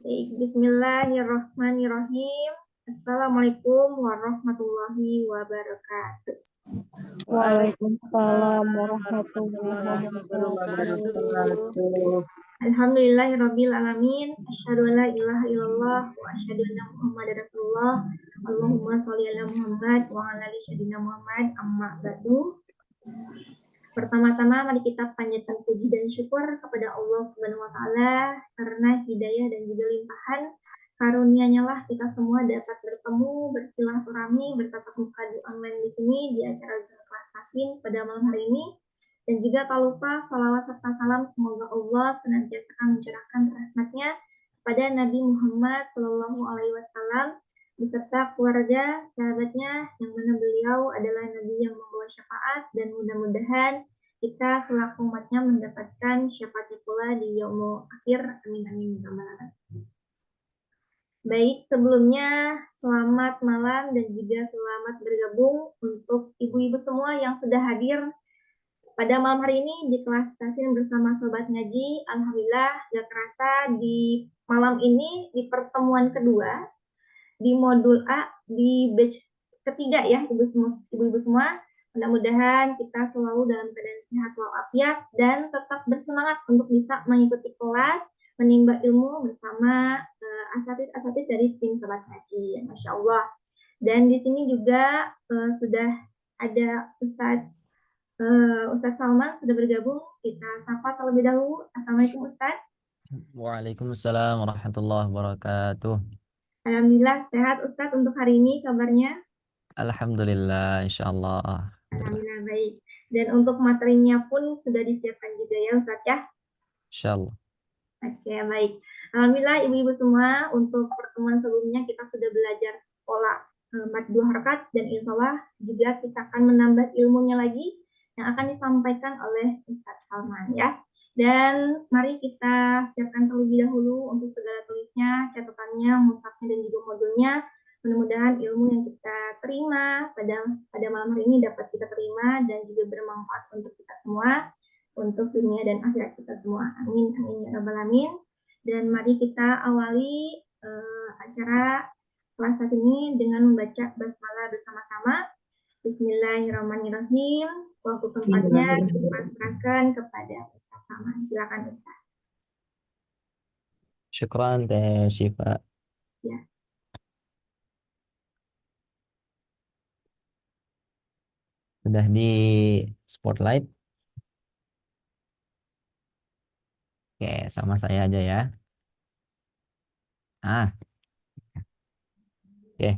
Baik, Bismillahirrahmanirrahim. Assalamualaikum warahmatullahi wabarakatuh. Waalaikumsalam warahmatullahi wabarakatuh. wabarakatuh. Alhamdulillahirabbil alamin. Asyhadu an la ilaha illallah wa asyhadu anna Muhammadar Rasulullah. Allahumma sholli ala Muhammad wa ala ali sayyidina Muhammad. Amma ba'du. Pertama-tama mari kita panjatkan puji dan syukur kepada Allah Subhanahu wa taala karena hidayah dan juga limpahan karunia-Nya lah kita semua dapat bertemu, bersilaturahmi, bertatap muka di online di sini di acara kelas Tasin pada malam hari ini. Dan juga tak lupa salawat serta salam semoga Allah senantiasa mencurahkan rahmat-Nya kepada Nabi Muhammad Shallallahu Alaihi Wasallam beserta keluarga, sahabatnya, yang mana beliau adalah Nabi yang membawa syafaat, dan mudah-mudahan kita selaku umatnya mendapatkan syafaatnya pula di yaumul akhir. Amin amin ya rabbal alamin. Baik, sebelumnya selamat malam dan juga selamat bergabung untuk ibu-ibu semua yang sudah hadir pada malam hari ini di kelas Tasin bersama Sobat Ngaji. Alhamdulillah gak kerasa di malam ini di pertemuan kedua di modul A di batch ketiga ya ibu-ibu semua. Mudah-mudahan kita selalu dalam keadaan sehat walafiat dan tetap bersemangat untuk bisa mengikuti kelas, menimba ilmu bersama asatid dari tim Sobat Ngaji. Masya Allah. Dan di sini juga sudah ada Ustadz Salman sudah bergabung. Kita sapa terlebih dahulu. Assalamualaikum Ustadz. Waalaikumsalam warahmatullahi wabarakatuh. Alhamdulillah sehat Ustadz untuk hari ini kabarnya. Alhamdulillah, insyaallah. Alhamdulillah baik. Dan untuk materinya pun sudah disiapkan juga ya Ustadz ya. Insyaallah. Oke baik. Alhamdulillah ibu-ibu semua, untuk pertemuan sebelumnya kita sudah belajar pola mad 2 harakat, dan insya Allah juga kita akan menambah ilmunya lagi yang akan disampaikan oleh Ustadz Salman ya. Dan mari kita siapkan terlebih dahulu untuk segala tulisnya, catatannya, mushafnya, dan juga modulnya. Mudah-mudahan ilmu yang kita terima pada malam hari ini dapat kita terima dan juga bermanfaat untuk kita semua, untuk dunia dan akhirat kita semua. Amin, amin ya rabbal alamin. Dan mari kita awali acara kelas saat ini dengan membaca basmalah bersama-sama. Bismillahirrahmanirrahim. Waktu tempatnya kita serahkan kepada Ustaz Salman. Silakan Ustaz. Syukran Teh Syifa. Ya. Sudah di spotlight. Oke, sama saya aja ya. Oke.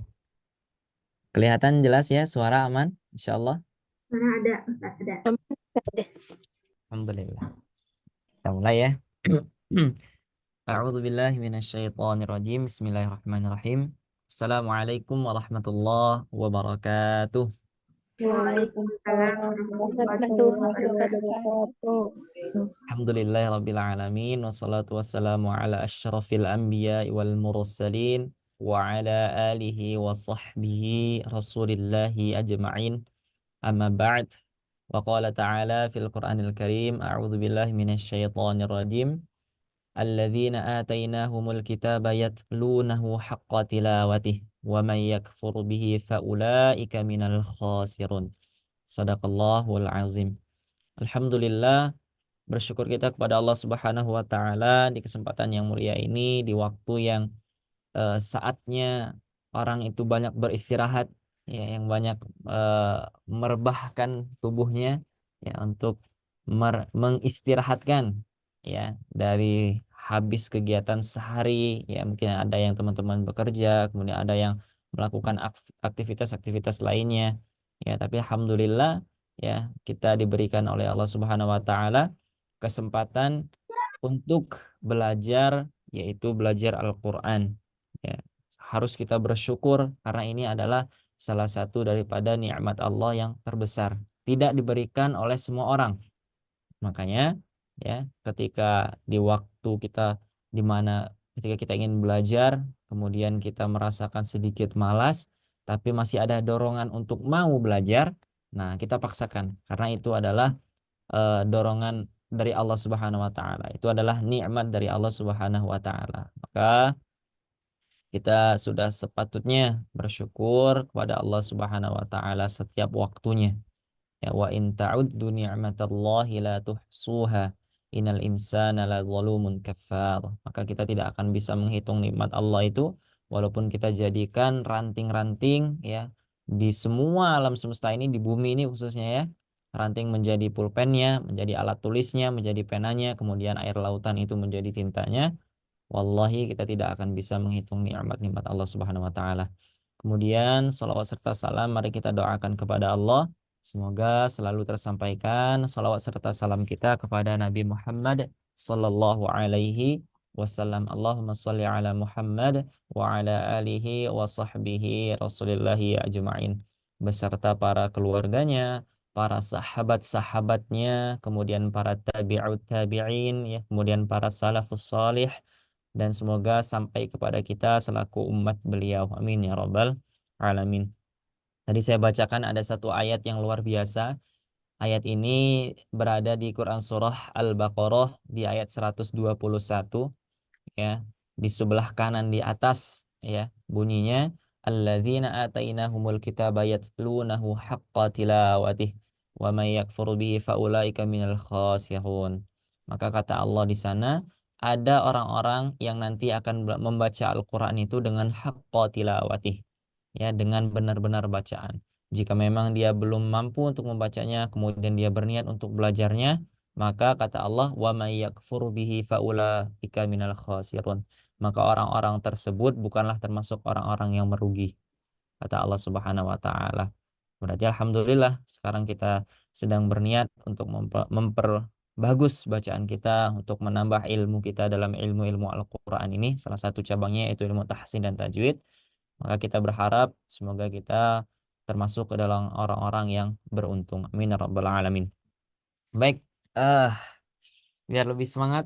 Kelihatan jelas ya, suara aman insyaallah. Suara ada Ustaz, ada. Alhamdulillah. Kita mulai ya. A'udzu billahi minasyaitonir rajim. Bismillahirrahmanirrahim. Assalamualaikum warahmatullahi wabarakatuh. Waalaikumsalam warahmatullahi wabarakatuh. Alhamdulillahirabbil alamin, wassalatu wassalamu ala asyrafil anbiya wal mursalin wa ala alihi wa sahbihi rasulillahi ajma'in. Amma ba'd. Wa qala ta'ala fil Qur'anil Karim, a'udzu billahi minasyaitonir rajim. Alladzina atainahumul kitaba yatlunahu haqqa tilawatih wa man yakfur bihi fa ulaika minal khasirun. Shadaqallahul azim. Alhamdulillah, bersyukur kita kepada Allah Subhanahu wa taala di kesempatan yang mulia ini, di waktu yang saatnya orang itu banyak beristirahat ya, yang banyak merebahkan tubuhnya ya untuk mengistirahatkan ya dari habis kegiatan sehari ya. Mungkin ada yang teman-teman bekerja, kemudian ada yang melakukan aktivitas-aktivitas lainnya ya, tapi alhamdulillah ya kita diberikan oleh Allah Subhanahu wa taala kesempatan untuk belajar, yaitu belajar Al-Qur'an ya. Harus kita bersyukur karena ini adalah salah satu daripada nikmat Allah yang terbesar, tidak diberikan oleh semua orang. Makanya ya ketika di waktu kita di mana ketika kita ingin belajar kemudian kita merasakan sedikit malas tapi masih ada dorongan untuk mau belajar, nah kita paksakan karena itu adalah dorongan dari Allah Subhanahu wa taala. Itu adalah nikmat dari Allah Subhanahu wa taala. Maka maka kita sudah sepatutnya bersyukur kepada Allah Subhanahu wa taala setiap waktunya. Ya, wa in ta'uddu ni'matallahi la tuhsuha innal insana la zalumun kafar. Maka kita tidak akan bisa menghitung nikmat Allah itu walaupun kita jadikan ranting-ranting ya di semua alam semesta ini, di bumi ini khususnya ya. Ranting menjadi pulpennya, menjadi alat tulisnya, menjadi penanya, kemudian air lautan itu menjadi tintanya. Wallahi kita tidak akan bisa menghitung nikmat-nikmat Allah Subhanahu wa taala. Kemudian salawat serta salam mari kita doakan kepada Allah. Semoga selalu tersampaikan salawat serta salam kita kepada Nabi Muhammad sallallahu alaihi wasallam. Allahumma salli ala Muhammad wa ala alihi wa sahbihi rasulillahi ajma'in. Beserta para keluarganya, para sahabat-sahabatnya, kemudian para tabi'ut tabi'in, ya, kemudian para salafus salih, dan semoga sampai kepada kita selaku umat beliau. Amin ya rabbal alamin. Tadi saya bacakan ada satu ayat yang luar biasa. Ayat ini berada di Quran Surah Al-Baqarah di ayat 121 ya. Di sebelah kanan di atas ya bunyinya alladzina atainahumul kitaba yatlunahu haqqa tilawatih wa may yakfur bihi faulaika minal khasirun. Maka kata Allah di sana ada orang-orang yang nanti akan membaca Al-Qur'an itu dengan haqqa tilawatih ya dengan benar-benar bacaan. Jika memang dia belum mampu untuk membacanya kemudian dia berniat untuk belajarnya maka kata Allah wa may yakfur bihi faulaika minal khasirun. Maka orang-orang tersebut bukanlah termasuk orang-orang yang merugi. Kata Allah Subhanahu wa taala. Berarti alhamdulillah sekarang kita sedang berniat untuk memperbagus bacaan kita, untuk menambah ilmu kita dalam ilmu-ilmu Al-Qur'an ini. Salah satu cabangnya yaitu ilmu tahsin dan tajwid. Maka kita berharap semoga kita termasuk ke dalam orang-orang yang beruntung. Amin ya rabbal alamin. Baik, eh biar lebih semangat,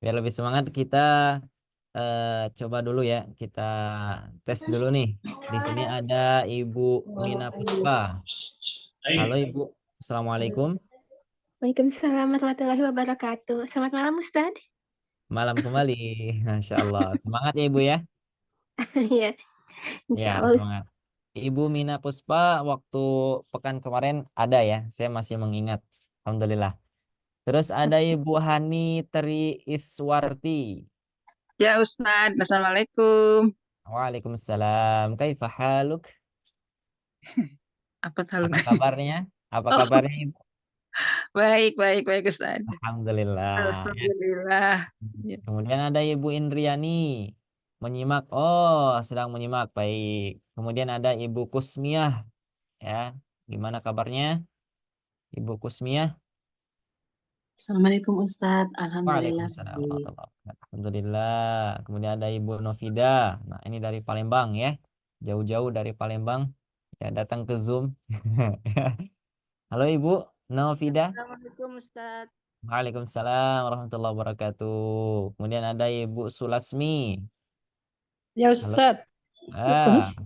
biar lebih semangat kita coba dulu ya, kita tes dulu nih. Di sini ada Ibu Mina Puspa. Halo Ibu, Assalamualaikum. Waalaikumsalam warahmatullahi wabarakatuh. Selamat malam, Ustaz. Malam kembali, Masya Allah. Semangat ya Ibu ya. Iya, Ya insya harus Allah. semangat. Ibu Mina Puspa waktu pekan kemarin ada ya, saya masih mengingat. Alhamdulillah. Terus ada Ibu Hani Tri Iswarti. Ya Ustadz, Assalamualaikum. Waalaikumsalam. Kaifa haluk? Apa salut? Apa kabarnya? Apa Oh, kabarnya Ibu? baik, baik, baik Ustadz. Alhamdulillah ya. Alhamdulillah. Ya. Kemudian ada Ibu Indriani menyimak. Oh, sedang menyimak. Baik. Kemudian ada Ibu Kusmiah ya. Gimana kabarnya? Ibu Kusmiah? Assalamualaikum Ustadz, Alhamdulillah Waalaikumsalam baik. warahmatullahi wabarakatuh. Alhamdulillah. Kemudian ada Ibu Novida. Nah, ini dari Palembang ya. Jauh-jauh dari Palembang ya datang ke Zoom. Halo Ibu Novida. Assalamualaikum Ustaz. Waalaikumsalam warahmatullahi wabarakatuh. Kemudian ada Ibu Sulasmi. Ya Halo. Ustaz. Ah, Masya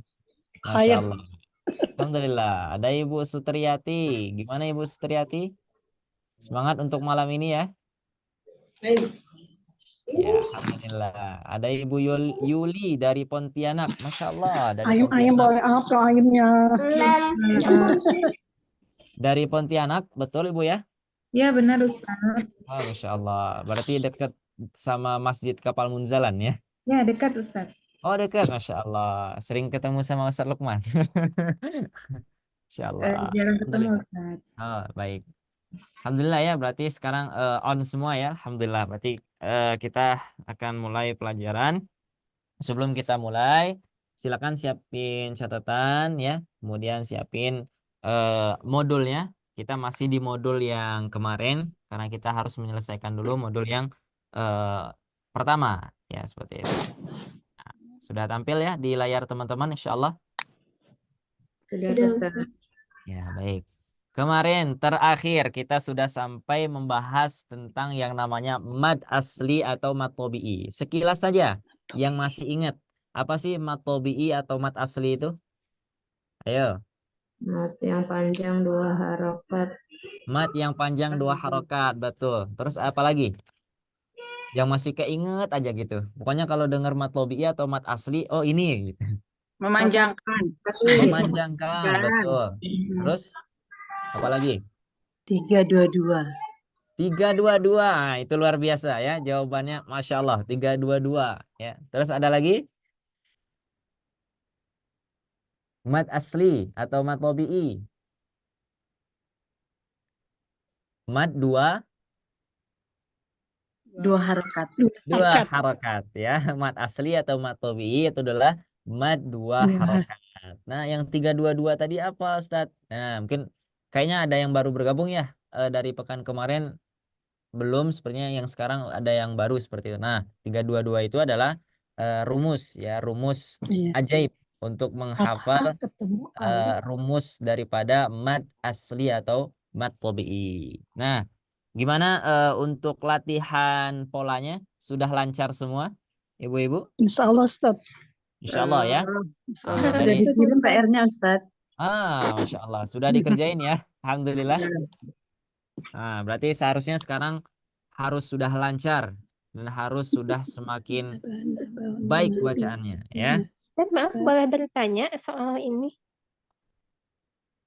Khair. Allah. Alhamdulillah. Ada Ibu Sutriati. Gimana Ibu Sutriati? Semangat untuk malam ini ya. Ya, Alhamdulillah. Ada Ibu Yuli dari Pontianak. Masya Allah, dari Ayam Pontianak. boleh apa ayamnya? Dari Pontianak, betul Ibu ya? Ya benar Ustadz. Oh, Masya Allah. Berarti dekat sama Masjid Kapal Munzalan ya? Ya dekat Ustadz. Oh, dekat. Masya Allah. Sering ketemu sama Ustaz Lukman. Masya Allah. Jarang ketemu Alhamdulillah. Ustadz. Oh, baik. Alhamdulillah ya, berarti sekarang on semua ya. Alhamdulillah. Berarti kita akan mulai pelajaran. Sebelum kita mulai, silakan siapin catatan ya. Kemudian siapin modulnya. Kita masih di modul yang kemarin karena kita harus menyelesaikan dulu modul yang eh, pertama ya seperti itu. Nah, sudah tampil ya di layar teman-teman insya Allah. Sudah Sudah, Ustadz. Ya, baik. Kemarin terakhir kita sudah sampai membahas tentang yang namanya mad asli atau mad tabi'i. Sekilas saja yang masih ingat, apa sih mad tabi'i atau mad asli itu? Ayo, Mat yang panjang 2 harokat. mad yang panjang 2 harokat, betul. Terus apa lagi? Yang masih keinget aja gitu. Pokoknya kalau dengar mat lobi'i atau mat asli, oh ini gitu. Memanjangkan. Memanjangkan, betul. Terus apa lagi? 322. 322. Nah, itu luar biasa ya jawabannya, Masya Allah, 322 ya. Terus ada lagi? Mat asli atau mat lobi'i? Mat dua 2 harokat. harokat ya. Mat asli atau mat tabi'i itu adalah mat dua harokat. Nah, yang 322 tadi apa, Ustadz? Nah, mungkin kayaknya ada yang baru bergabung ya, dari pekan kemarin belum, sepertinya yang sekarang ada yang baru seperti itu. Nah, 322 itu adalah rumus ya, rumus Iya. ajaib untuk menghafal Ketemu alif. rumus daripada mat asli atau mat tabi'i. Nah, gimana untuk latihan polanya? Sudah lancar semua, Ibu-ibu? Insya Allah Ustaz. Insya Allah ya. Insya Nah, Allah. Sudah dari dikirim PR-nya Ustadz. Masya Allah, sudah dikerjain ya. Alhamdulillah. Nah, berarti seharusnya sekarang harus sudah lancar dan harus sudah semakin baik bacaannya ya. Dan maaf, boleh bertanya soal ini?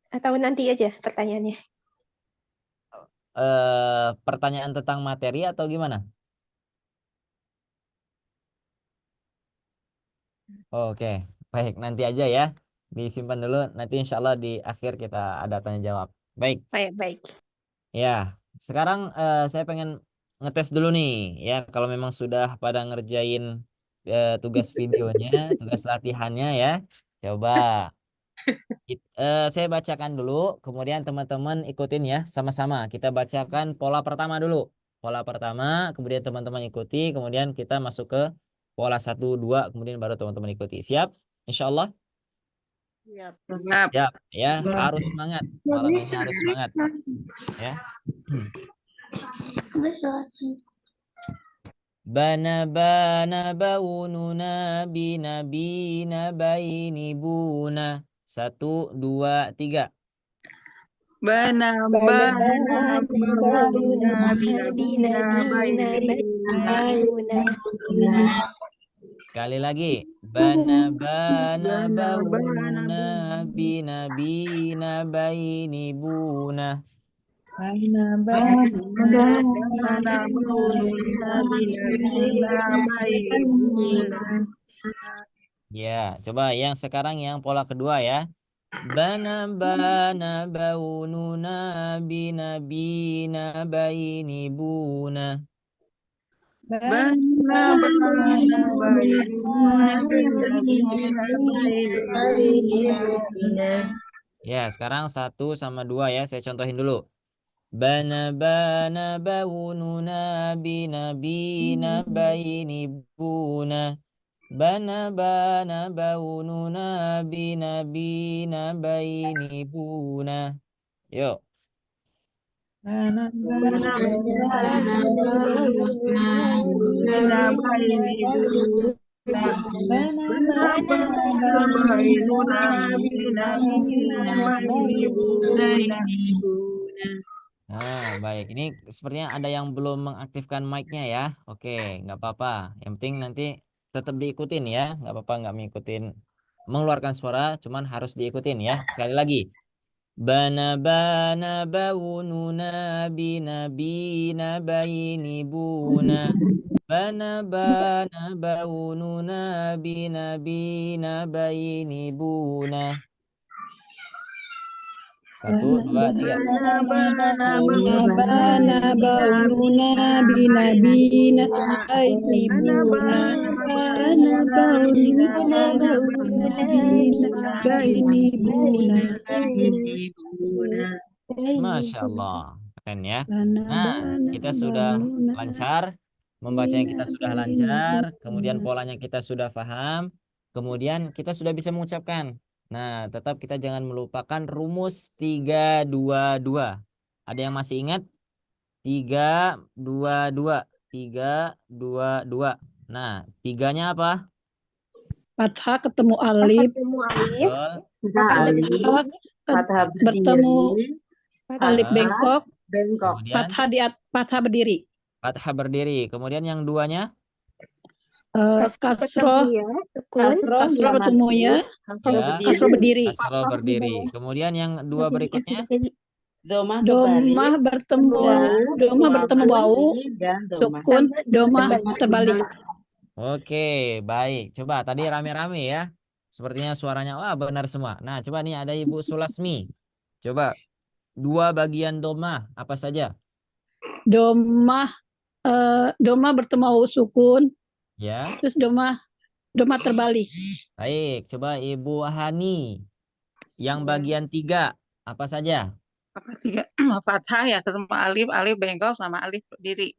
Atau nanti aja pertanyaannya? Pertanyaan tentang materi atau gimana? Oke, baik, nanti aja ya. Disimpan dulu, nanti insya Allah di akhir kita ada tanya jawab. Baik, Baik. ya. Sekarang saya pengen ngetes dulu nih, ya. Kalau memang sudah pada ngerjain tugas videonya, tugas latihannya ya. Coba saya bacakan dulu, kemudian teman-teman ikutin ya, sama-sama. Kita bacakan pola pertama dulu. Pola pertama, kemudian teman-teman ikuti, kemudian kita masuk ke pola 1, 2, kemudian baru teman-teman ikuti. Siap? Insya Allah. Siap. Siap. Siap ya, harus semangat. Malam ini harus semangat. Ya. Bana baununa bina baini buna. 1, 2, 3. Bana Sekali lagi. Bana baununa bina baini buna. Ya, coba yang sekarang yang pola kedua ya. Bana baununa bina baini buna. Ya, sekarang 1 sama 2 ya, saya contohin dulu. Bana baununa bina baini buna. Bana baununa bina baini buna. Yuk. Nah, baik. Ini sepertinya ada yang belum mengaktifkan mic-nya ya. Oke, nggak apa-apa. Yang penting nanti tetap diikutin ya. Nggak apa-apa nggak mengikutin mengeluarkan suara, cuman harus diikutin ya. Sekali lagi. Bana baununa bina baini buna. Bana baununa bina baini buna. 1, 2, 3. Bana baununa bina baini buna. Bana baununa bina baini buna. Masya Allah, keren ya. Nah, kita sudah lancar, membacanya kita sudah lancar, kemudian polanya kita sudah paham, kemudian kita sudah bisa mengucapkan. Nah, tetap kita jangan melupakan rumus 322. Ada yang masih ingat? 322. 322. Nah, 3-nya apa? Fathah ketemu alif. Betul. Fathah Bertemu alif bengkok. Kemudian Fathah berdiri. Fathah berdiri. Kemudian yang duanya Kasroh ya, sukun. Kasroh kasroh yang ketemu ya, kasroh ya berdiri. kasroh berdiri. kasroh berdiri. Kemudian yang dua berikutnya Domah Domah kebalik bertemu dan domah bertemu bau, berdiri dan domah. sukun, domah terbalik. Oke, baik. Coba tadi rame-rame ya. Sepertinya suaranya wah benar semua. Nah, coba nih ada Ibu Sulasmi. Coba dua bagian domah apa saja? Domah domah bertemu bau sukun, Ya. terus domah terbalik. Baik, coba Ibu Hani. Yang bagian 3 apa saja? Apa tiga? Fathah ya ketemu alif, alif bengkok sama alif berdiri.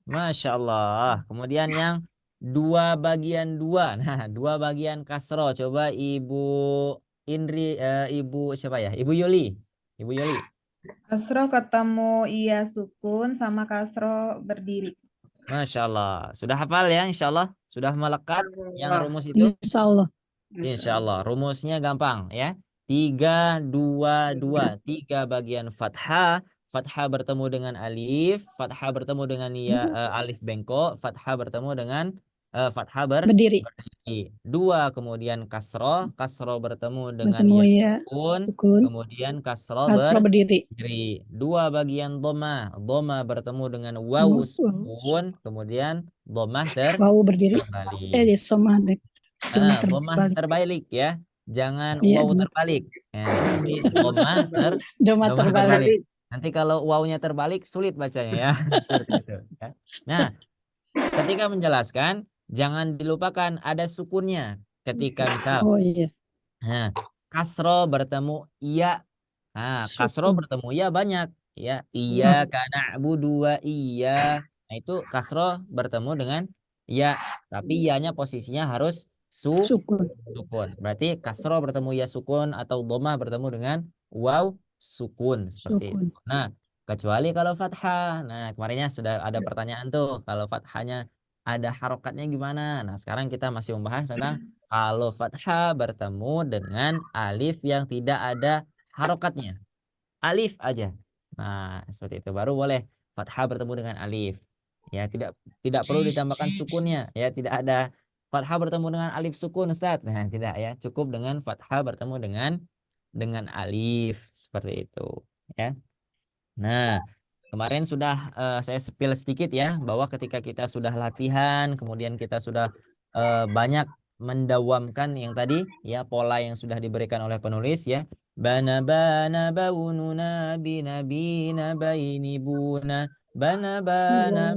Masya Allah. Kemudian yang dua bagian 2. Nah, dua bagian kasro. Coba Ibu Ibu siapa ya? Ibu Yuli. Ibu Yuli. Kasroh ketemu iya sukun sama kasroh berdiri. Masya Allah. Sudah hafal ya insya Allah? Sudah melekat yang rumus itu? Insya Allah. Insya Allah. Rumusnya gampang ya. 3, 2, 2. 3 bagian fathah. Fathah bertemu dengan alif. Fathah bertemu dengan alif bengkok. Fathah bertemu dengan fathah Berdiri. berdiri. 2 kemudian kasroh. Kasroh bertemu dengan Bertemu ya ya sukun. sukun, Kemudian kasroh kasroh berdiri. berdiri. 2 bagian doma. Doma bertemu dengan waw sukun. Kemudian domah Bau berdiri. terbalik. Somah domah Domah terbalik. terbalik ya. Jangan Iya, waw benar. terbalik. Tapi domah Domah domah terbalik. terbalik. Nanti kalau wawnya terbalik sulit bacanya ya. Seperti itu ya. Nah, ketika menjelaskan jangan dilupakan ada sukunnya. Ketika misal Oh iya, kasro bertemu iya. Nah, kasro sukun. bertemu iya banyak ya. Iya karena dua iya. Nah, itu kasro bertemu dengan iya, tapi iyanya posisinya harus Sukun. sukun. Berarti kasro bertemu ya sukun atau domah bertemu dengan waw sukun seperti itu. Sukun. Nah, kecuali kalau fathah. Nah, kemarinnya sudah ada pertanyaan tuh kalau fathahnya ada harokatnya gimana. Nah, sekarang kita masih membahas tentang kalau fathah bertemu dengan alif yang tidak ada harokatnya. Alif aja. Nah, seperti itu baru boleh fathah bertemu dengan alif. Ya, tidak perlu ditambahkan sukunnya. Ya, tidak ada fathah bertemu dengan alif sukun, Ustaz. Nah, tidak ya. Cukup dengan fathah bertemu dengan alif seperti itu, ya. Nah, kemarin sudah saya spill sedikit ya bahwa ketika kita sudah latihan, kemudian kita sudah banyak mendawamkan yang tadi ya pola yang sudah diberikan oleh penulis ya. Bana bana baununa binabina baini buna bana bana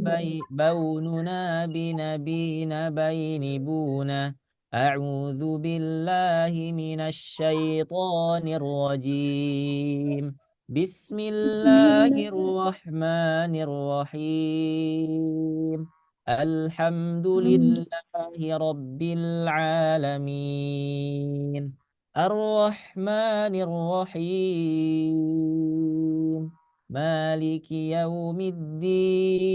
baununa binabina baini buna a'udzu billahi minasy syaithanir rajim. Bismillahirrahmanirrahim. Alhamdulillahi Rabbil Alamin. Ar-Rahmanir-Rahim. Maliki Yaumiddin.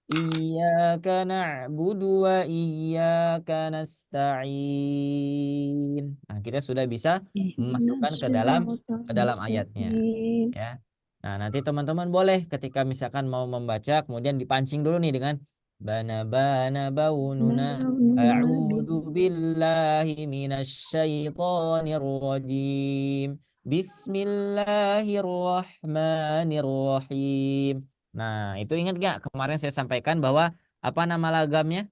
Iyyaka na'budu wa iyyaka nasta'in. Nah, kita sudah bisa memasukkan ke dalam ayatnya ya. Nah, nanti teman-teman boleh ketika misalkan mau membaca kemudian dipancing dulu nih dengan bana bana baununa a'udzu billahi minasyaitonir rajim. Bismillahirrahmanirrahim. Nah, itu ingat gak kemarin saya sampaikan bahwa apa nama lagamnya?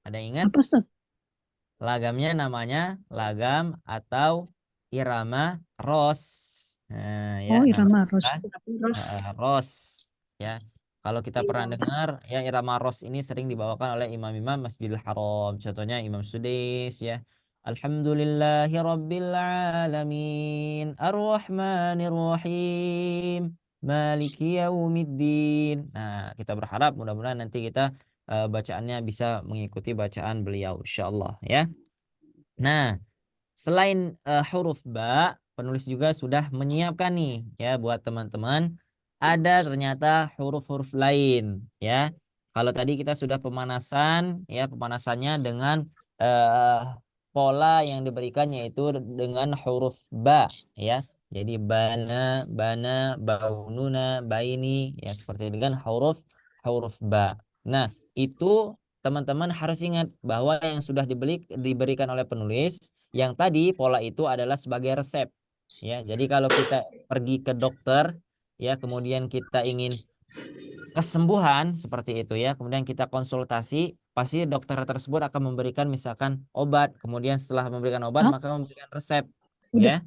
Ada yang ingat? Apa Ustaz? Lagamnya namanya lagam atau irama ros. Nah, ya, Oh, namanya irama ros. ros. Ya, kalau kita pernah dengar, ya irama ros ini sering dibawakan oleh imam-imam Masjidil Haram. Contohnya Imam Sudais, ya. Alhamdulillahi Rabbil Alamin, Ar-Rahmanir-Rahim, Maliki Yaumiddin. Nah, kita berharap mudah-mudahan nanti kita bacaannya bisa mengikuti bacaan beliau, insyaallah ya. Nah, selain huruf ba, penulis juga sudah menyiapkan nih ya buat teman-teman. Ada ternyata huruf-huruf lain ya. Kalau tadi kita sudah pemanasan ya, pemanasannya dengan pola yang diberikan yaitu dengan huruf ba ya. Jadi bana, baununa, baini, ya seperti itu kan huruf ba. Nah, itu teman-teman harus ingat bahwa yang sudah diberikan oleh penulis, yang tadi pola itu adalah sebagai resep. Ya, jadi kalau kita pergi ke dokter, ya kemudian kita ingin kesembuhan seperti itu ya, kemudian kita konsultasi, pasti dokter tersebut akan memberikan misalkan obat, kemudian setelah memberikan obat Hah? maka memberikan resep, Udah. ya.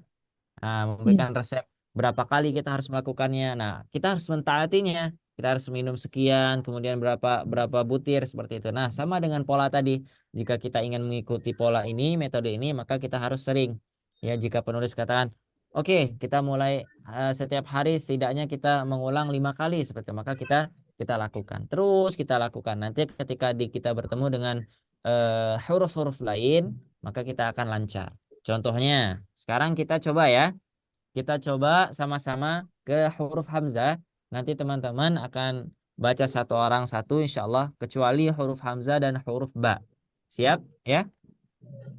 Nah, Iya. memberikan resep berapa kali kita harus melakukannya. Nah, kita harus mentaatinya. Kita harus minum sekian, kemudian berapa butir seperti itu. Nah, sama dengan pola tadi. Jika kita ingin mengikuti pola ini, metode ini, maka kita harus sering. Ya, jika penulis katakan, oke, kita mulai setiap hari setidaknya kita mengulang 5 kali seperti itu. Maka kita lakukan. Terus kita lakukan. Nanti ketika kita bertemu dengan huruf-huruf lain, maka kita akan lancar. Contohnya, sekarang kita coba ya. Kita coba sama-sama ke huruf hamzah. Nanti teman-teman akan baca satu orang satu insya Allah. Kecuali huruf hamzah dan huruf ba. Siap ya?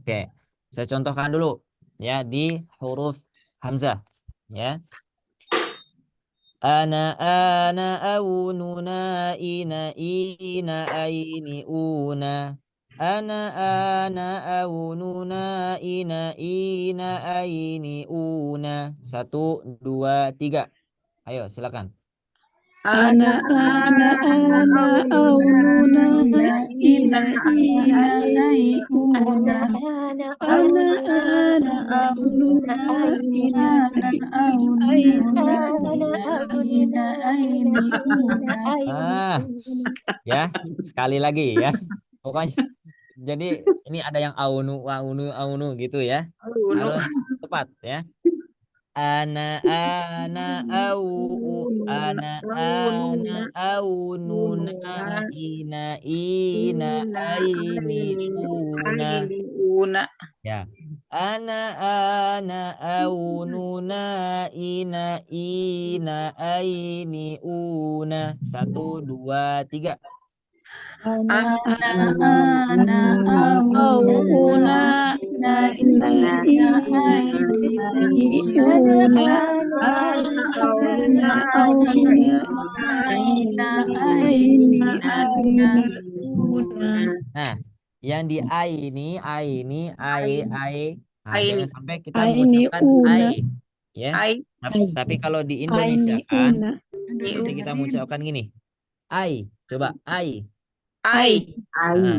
Oke. Saya contohkan dulu ya di huruf hamzah. Ya. Ana aununa ina aini una. Ana aununa ina aini una. 1, 2, 3. Ayo silakan. Ana aununa ina una. Ana aununa ina Ah, ya, sekali lagi ya. Pokoknya jadi ini ada yang aunu gitu ya. Harus tepat ya. Ana aununa ina aini una. Una. Ya. Ana aununa ina aini una. 1, 2, 3. Ana aununa ina una. Ana Nah, yang di ai ini, ai. Nah, Aini. jangan sampai kita Aini mengucapkan una. ai, ya. Ai. Tapi kalau di Indonesia Aini kan, una. seperti kita mengucapkan gini, ai, coba ai. Ai. Nah,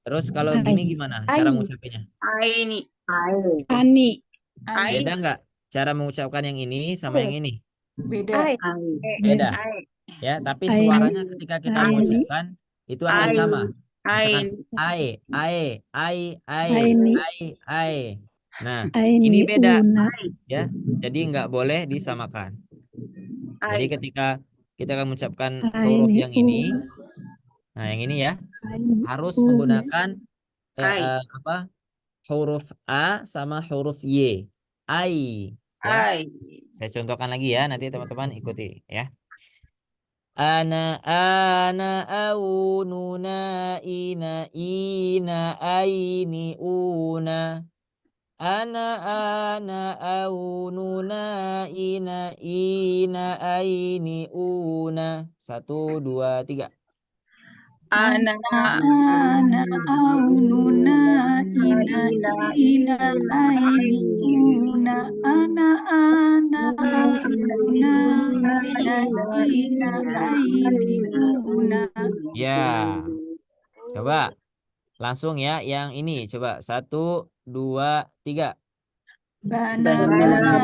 terus kalau gini gimana cara mengucapinnya? Aini. Ani. Beda nggak cara mengucapkan yang ini sama yang ini? Beda. Beda. Ya, tapi Aini. suaranya ketika kita Aini. mengucapkan itu akan sama. Misalkan Ain. ai. Nah, Aini ini beda una. ya. Jadi nggak boleh disamakan. Jadi Ai. ketika kita akan mengucapkan huruf Aini yang ini, una. nah yang ini ya, Aini harus una. menggunakan Ai. huruf A sama huruf Y. Ai ya. Ai. Saya contohkan lagi ya, nanti teman-teman ikuti ya. Ana aununa ina aini una. Ana aununa ina aini una. 1, 2, 3. Ana aununa ina aini una. Ana aununa ina aini una. Ya, coba langsung ya yang ini. Coba 1, 2, 3. Bana bauna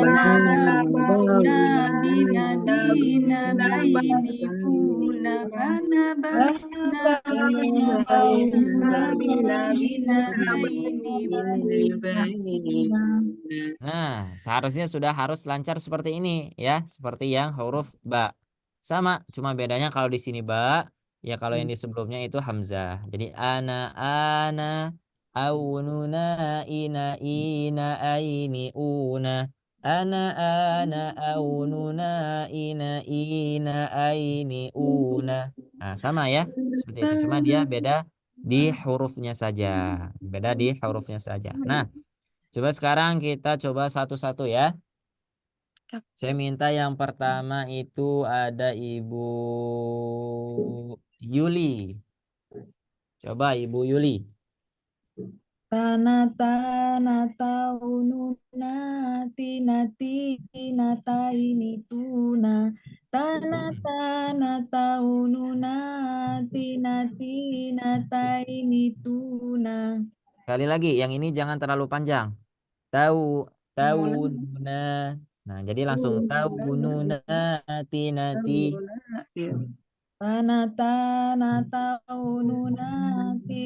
bina baini una. Bana bauna bina baini una. Nah, seharusnya sudah harus lancar seperti ini ya, seperti yang huruf ba. Sama, cuma bedanya kalau di sini ba, ya kalau yang di sebelumnya itu hamzah. Jadi ana aununa ina aini una. Ana aununa ina aini una. Nah, sama ya. Seperti itu. Cuma dia beda di hurufnya saja. Beda di hurufnya saja. Nah, coba sekarang kita coba satu-satu ya. Saya minta yang pertama itu ada Ibu Yuli. Coba Ibu Yuli. Tanata nati nata ini tuna. Tanata nati nata ini tuna. Sekali lagi, yang ini jangan terlalu panjang. Taununa. Nah, jadi langsung taununa nati. Tanata nati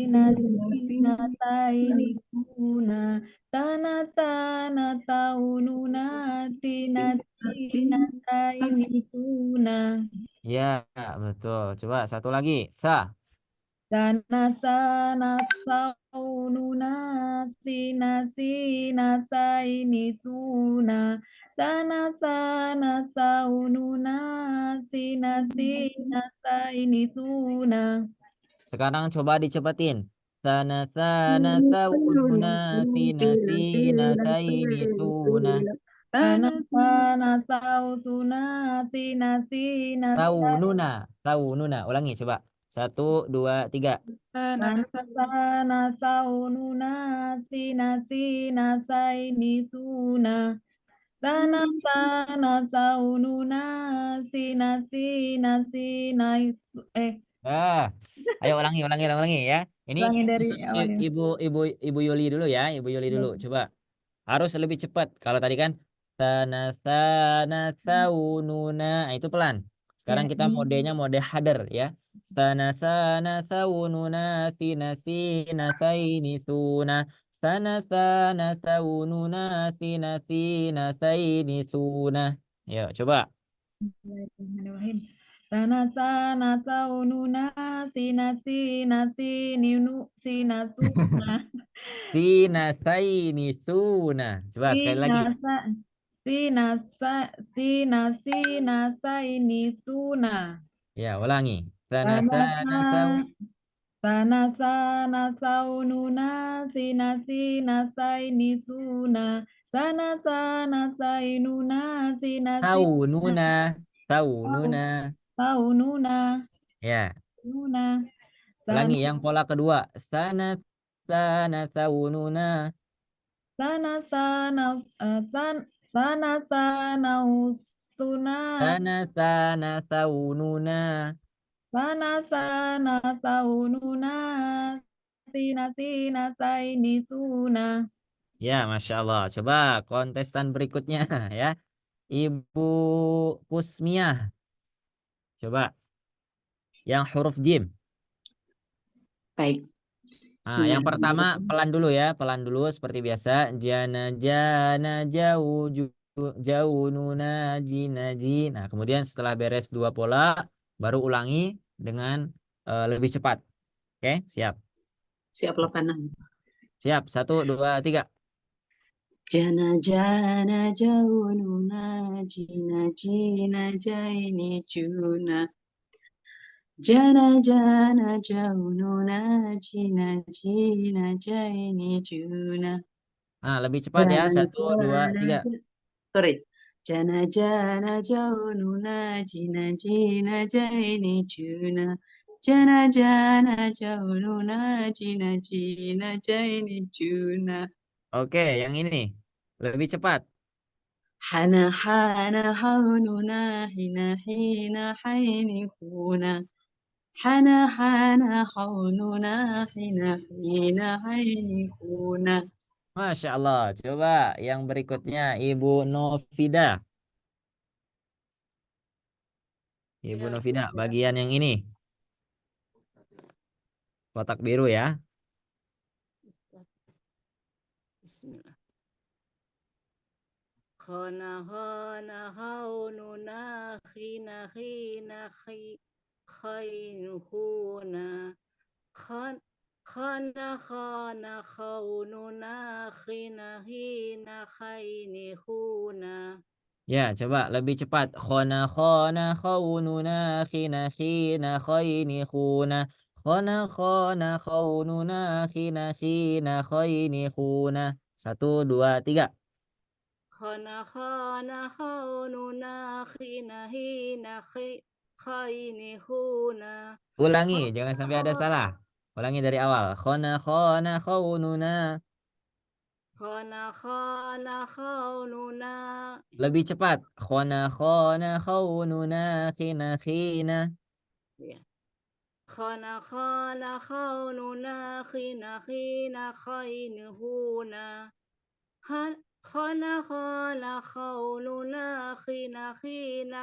nata ini tuna. Tanata nati nata ini tuna. Ya, betul. Coba satu lagi. Sa. Tanata nati nata ini tuna. Tanata nati nata ini tuna. Sekarang coba dicepetin. Tanatana taununa nataini tuna. Tanata Taununa. Ulangi coba. 1, 2, 3. Tanata nati nata ini tuna. Tanata nati Ayo ulangi ya. Ini ulangi dari khusus awal ya. Ibu Yuli dulu ya. Ibu Yuli dulu. Coba. Harus lebih cepat. Kalau tadi kan taununa. Nah, itu pelan. Sekarang Ya, kita modenya mode hadar ya. Taununa nataini tuna. Taununa nataini tuna. Yo, coba. Bismillahirrahmanirrahim. Tanata nati ninu sinatuna. Tinataini tuna. Coba sekali lagi. Tinasa ini tuna. Ya, ulangi. Tanasa nasaununa sinasa ini tuna. Tanasa inuna Taununa. taununa Ya, tuna. ulangi yang pola kedua. Sana taununa. Tanasa tuna. Sana taununa. Tanasa taununa sinasa ini tuna. Ya, Masya Allah. Coba kontestan berikutnya ya. Ibu Kusmiah. Coba. Yang huruf jim. Baik. Nah, yang pertama Bismillahirrahmanirrahim. pelan dulu seperti biasa. Jana jauh nuna naji. Nah, kemudian setelah beres 2 pola, baru ulangi dengan lebih cepat. Oke, siap. Siap 86. Siap. 1, 2, 3. Jana jana jauh nuna jina jina jaini juna. Jana jana jauh nuna jina jina jaini juna. Nah, lebih cepat ya. 1, 2, 3. Sorry. Jana jana jauh nuna jina jina jaini juna. Jana jana jauh nuna jina jina jaini juna. Oke, yang ini lebih cepat. Hana hana haununa hina hina haini huna. Hana hana haununa hina hina haini huna. Masya Allah. Coba yang berikutnya Ibu Novida. Ibu Novida, bagian yang ini. Kotak biru ya. Bismillah. Khana khana haununa khina khina khainuhuna. Khana khana khaununa khina khina khainihuna. Ya, coba lebih cepat. Khona khaununa khina khaini khuna. Khona khaununa khina khaini khuna. 1, 2, 3. khana khana khaununa khina hina khaini khuna Ulangi, jangan sampai ada salah. Ulangi dari awal. Khona khaununa. khana khana khaununa Lebih cepat. Khona khaununa khina. ya khana khana khaununa khina khaini khuna khana khana khaununa khina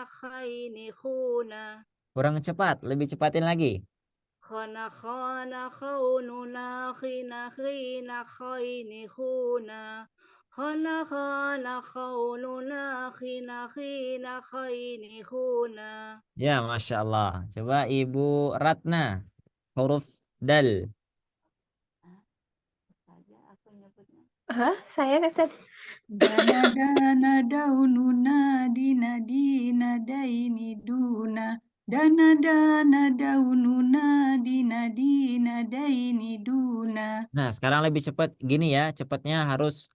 khaini khuna Kurang cepat, lebih cepatin lagi. khana khana khaununa khina khaini khuna khana khana khaununa khina khaini khuna. Ya, Masya Allah. Coba Ibu Ratna. Huruf dal. Saja aku nyebutnya. Hah? Saya Ustaz. Dana dana daununa dina dina daini duna. Dana dana daununa dina dina daini duna. Nah, sekarang lebih cepat gini ya. Cepatnya harus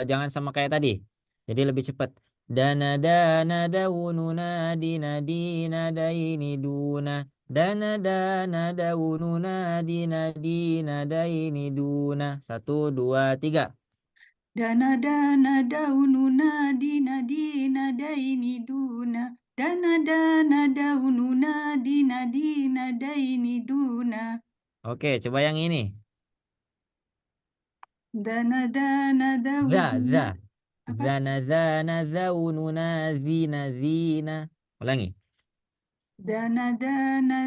jangan sama kayak tadi. Jadi lebih cepat. Dana dana daununa dina dina daini duna. Dana dana daununa dina dina daini duna. 1, 2, 3. Dana dana daununa dina dina daini duna. Dana dana daununa dina dina daini duna. Oke, coba yang ini. Dana dana Za. daununa. Apa? Dana daununa zina. Ulangi. Dana dana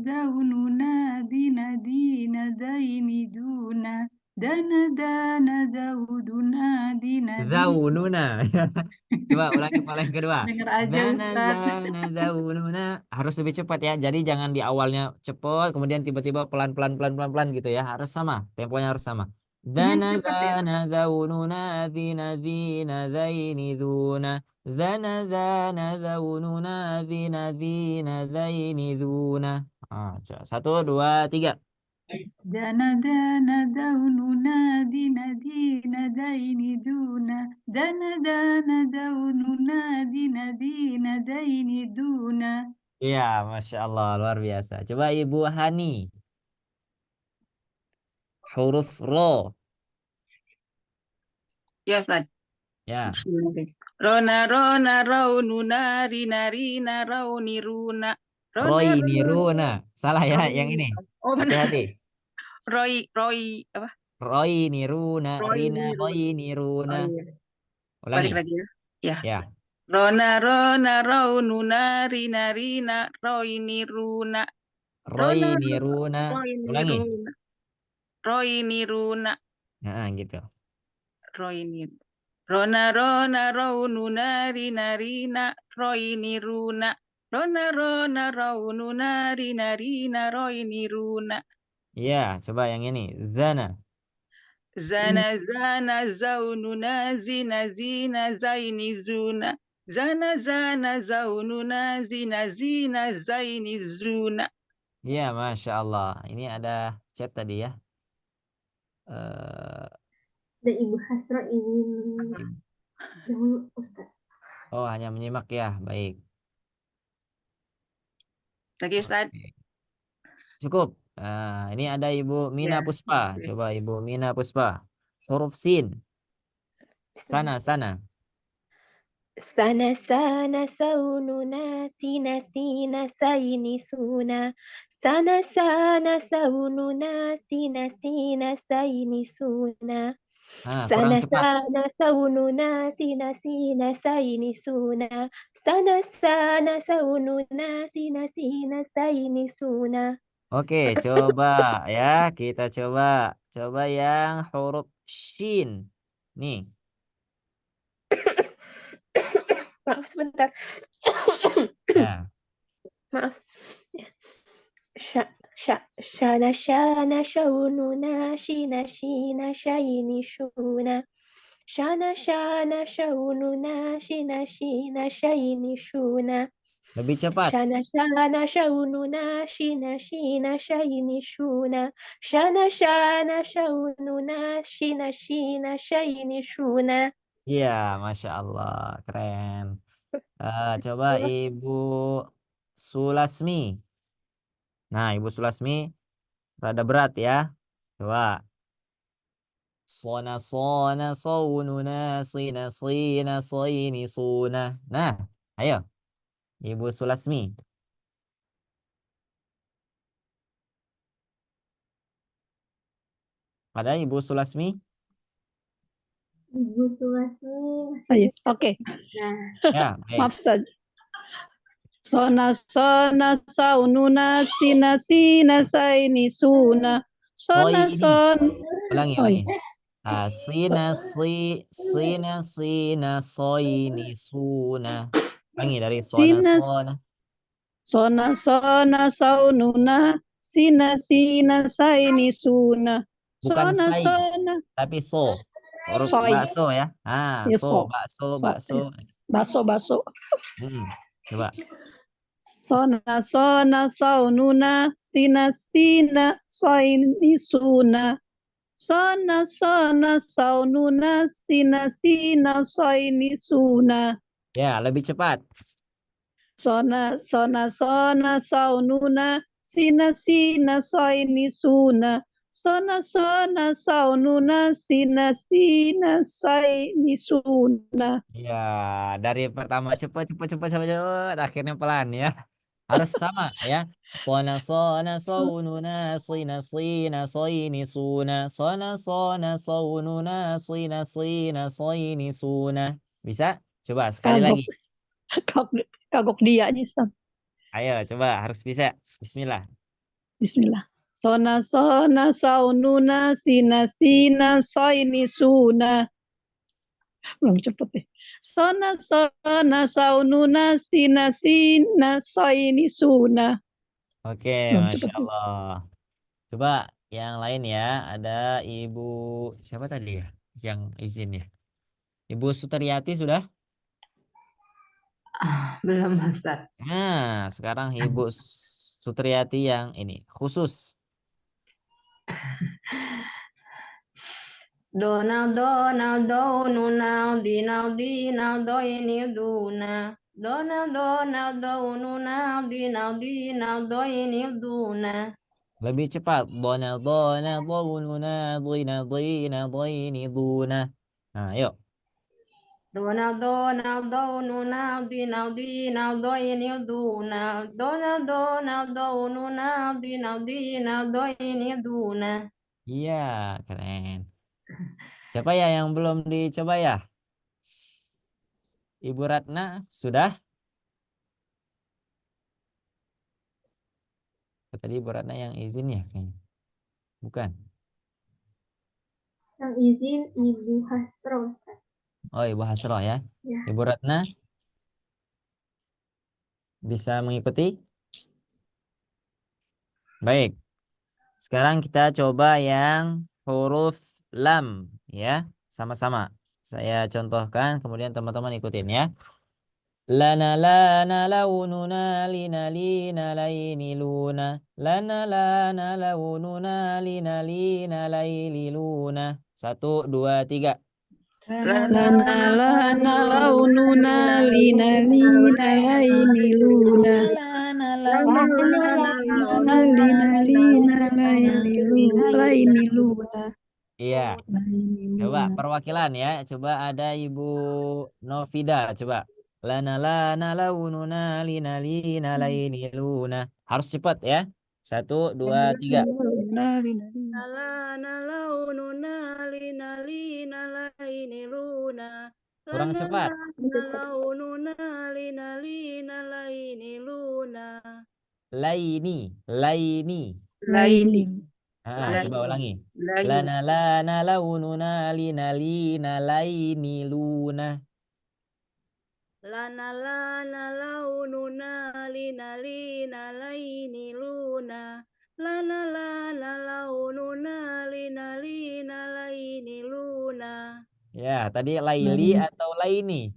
daununa dina dina daini duna. Dana dana daununa dina dina. Zaununa. Coba ulangi pola yang kedua. Dengar aja Ustaz. Zaununa. Harus lebih cepat ya. Jadi jangan di awalnya cepat, kemudian tiba-tiba pelan gitu ya. Harus sama. Temponya harus sama. Yang cepat ya. Zaununa zina zaini duna. Zana zaununa zina zaini duna. 1, 2, 3. Dana dana daununa dina dina daini duna. Dana dana daununa dina dina daini duna. Iya, Masya Allah. Luar biasa. Coba Ibu Hani. Huruf ro. Ya Ustaz. Ya. Rona rona raununa rina rina rauni runa. Rona Roy rona. niruna. Salah ya yang Roy. ini. Oh benar. Hati-hati. Roy apa? Roy niruna. Roy Rina niruna. roy Oh niruna. iya. Balik Ulangi. lagi ya. Ya. Ya. Rona rona raununa rina rina roy niruna. Roy Rona niruna. roy Ulangi. niruna. Roy niruna. Nah, gitu. Roy niruna. Rona rona raununa rina rina roy niruna. Rona rona raununa rina rina roy niruna. Iya, coba yang ini. Zana. Zana zana zaununa zina zina zaini zuna. Zana zana zaununa zina zina zaini zuna. Iya, Masya Allah. Ini ada chat tadi ya. Dan Ibu Hasro ingin menyimak dahulu Ustaz. Oh, hanya menyimak ya. Baik. Lagi Ustaz. Oke. Cukup. Nah, ini ada Ibu Mina Ya. Puspa. Coba Ibu Mina Puspa. Huruf sin. Sana. Sana saununa sina sina saini suna. Sana saununa sina sina saini suna. Kurang Sana cepat. saununa sina sina saini suna. Sana saununa sina sina saini suna. Oke, coba ya. Kita coba yang huruf shin. Nih. Maaf sebentar. Ya. Maaf. Shana shaununa shina shaini shuna. Shana shaununa shina shaini shuna. Lebih cepat. Shana shana shaununa shina shina shaini shuna. Shana shana shaununa shina shina shaini shuna. Iya, Masya Allah. Keren. Coba Ibu Sulasmi. Nah, Ibu Sulasmi rada berat ya. Coba. Sona sona saununa sina sina saini suna. Nah, ayo. Ibu Sulasmi. Ada Ibu Sulasmi? Ibu Sulasmi masih Ayo, buka. oke. Nah, Ya, baik. Maaf, Ustaz. Sona sona saununa sina sina saini suna. Sona Soini. son. Ulangi, Oh, ulangi. Sina sina soini suna. Ulangi dari sona sina sona. sona sona saununa sina sina saini suna. Bukan Sona sai, sona tapi so. Huruf soy. bakso ya. Ya So, so. bakso, So. bakso. Baso baso. Coba. Sona sona saununa sina sina saini suna. Sona sona saununa sina sina soini suna. Ya, lebih cepat. Sona sona sona saununa sina sina soini suna. Sona sona saununa sina sina saini suna. Ya, dari pertama cepat, cepat, cepat, cepat, cepat. Akhirnya pelan ya. Harus sama ya. Sona sona saununa sina sina soini suna. Sona sona saununa sina sina soini suna. Bisa? Coba sekali Kagok lagi. kagok dia nih, Ustaz. Ayo coba harus bisa. Bismillah. Bismillah. Sona sona saununa sina sina soini suna. Belum cepet deh. Sona sona saununa sina sina soini suna. Oke, Belum Masya cepet deh. Allah. Coba yang lain ya. Ada Ibu siapa tadi ya? Yang izin ya. Ibu Sutriati sudah? Belum, Ustaz. Nah, sekarang Ibu Sutriati yang ini khusus. Donald, Donald, Donald, Dinald, Dinald, ini Duna. Donald, Donald, Donald, Dinald, Dinald, ini Duna. Lebih cepat. Dona, dona, dona, dina, dina, dini, duna. Nah, yuk. Donald, Donald, Donald, Dinald, Dinald, ini Duna. Donald, Donald, Donald, Dinald, Dinald, ini Duna. Iya, keren. Siapa ya yang belum dicoba ya? Ibu Ratna, sudah? Tadi Ibu Ratna yang izin ya kayaknya. Bukan. yang izin Ibu Hasro, Ustaz. Oh, Ibu Hasroh ya. Ya. Ibu Ratna bisa mengikuti? Baik. Sekarang kita coba yang huruf lam ya. Sama-sama. Saya contohkan kemudian teman-teman ikutin ya. Lana lana laununa lina lina laini luna. Lana lana laununa lina lina laili luna. 1, 2, 3. Lana lana laununa lina lina laini luna. Lana lina lina laini luna. Iya. Coba perwakilan ya. Coba ada Ibu Novida. Coba. Lana lana laununa lina lina laini luna. Harus cepat ya. 1, 2, 3. Lana laununa lina lina laini luna. Kurang cepat. Laununa lina lina laini luna. Laini. Laini. Laini. Coba ulangi. Laini. Lana lana laununa lina lina laini luna. Lana lana laununa lina lina laini luna. Lana lana laununa lina lina laini luna. Ya, tadi laili atau laini?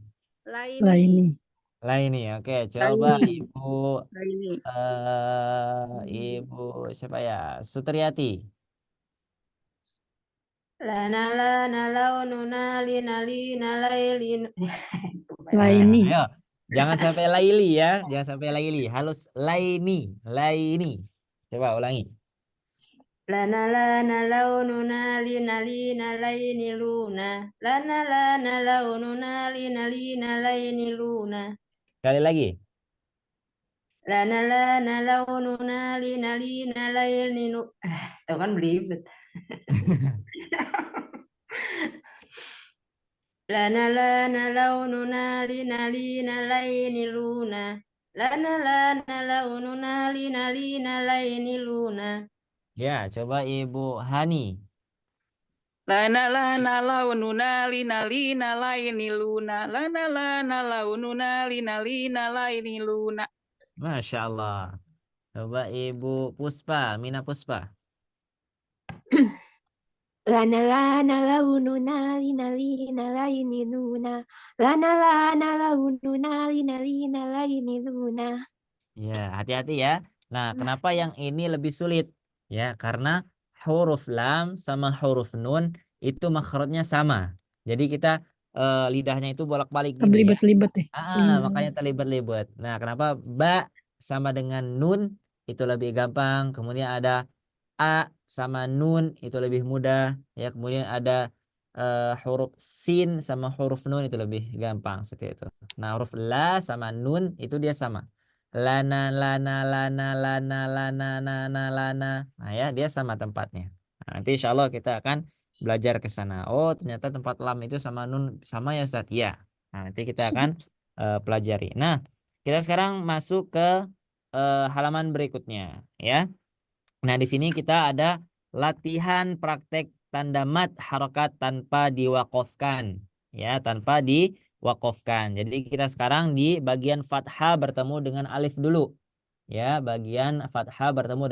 Laini. Laini. Oke, coba Laini. Ibu Laini. Ibu siapa ya? Sutriati. Lana lana laununa lina lina lailin. Laini. Ayo, jangan sampai laili ya, jangan sampai laili. Halus laini, laini. Coba ulangi. Lana lana laununa lina lina laini luna. Lana lana laununa lina lina laini luna. Sekali lagi. Lana lana laununa lina lina laini luna. Tuh kan belibet. Lana lana laununa lina lina laini luna. Lana lana laununa lina lina laini luna. Ya, coba Ibu Hani. Lana lana laununa lina lina laini luna. Lana lana laununa lina lina laini luna. Masya Allah. Coba Ibu Puspa, Mina Puspa. Lana lana laununa lina lina laini luna. Lana lana laununa lina lina laini luna. Ya, hati-hati ya. Nah, kenapa yang ini lebih sulit? Ya, karena huruf lam sama huruf nun itu makhrajnya sama. Jadi kita lidahnya itu bolak-balik gini ya. Keblibet-libet ya. Makanya terlibat-libat. Nah, kenapa ba sama dengan nun itu lebih gampang. Kemudian ada a sama nun itu lebih mudah. Ya, kemudian ada huruf sin sama huruf nun itu lebih gampang seperti itu. Nah, huruf la sama nun itu dia sama. Lana, lana, lana, lana, lana, nana, lana. Nah ya, dia sama tempatnya. Nah, nanti insya Allah kita akan belajar ke sana. Oh, ternyata tempat lam itu sama nun sama ya Ustaz. Ya. Nah, nanti kita akan pelajari. Nah, kita sekarang masuk ke halaman berikutnya, ya. Nah, di sini kita ada latihan praktek tanda mat harokat tanpa diwakofkan, ya, tanpa diwakofkan. Jadi kita sekarang di bagian fathah bertemu dengan alif dulu, ya, bagian fathah bertemu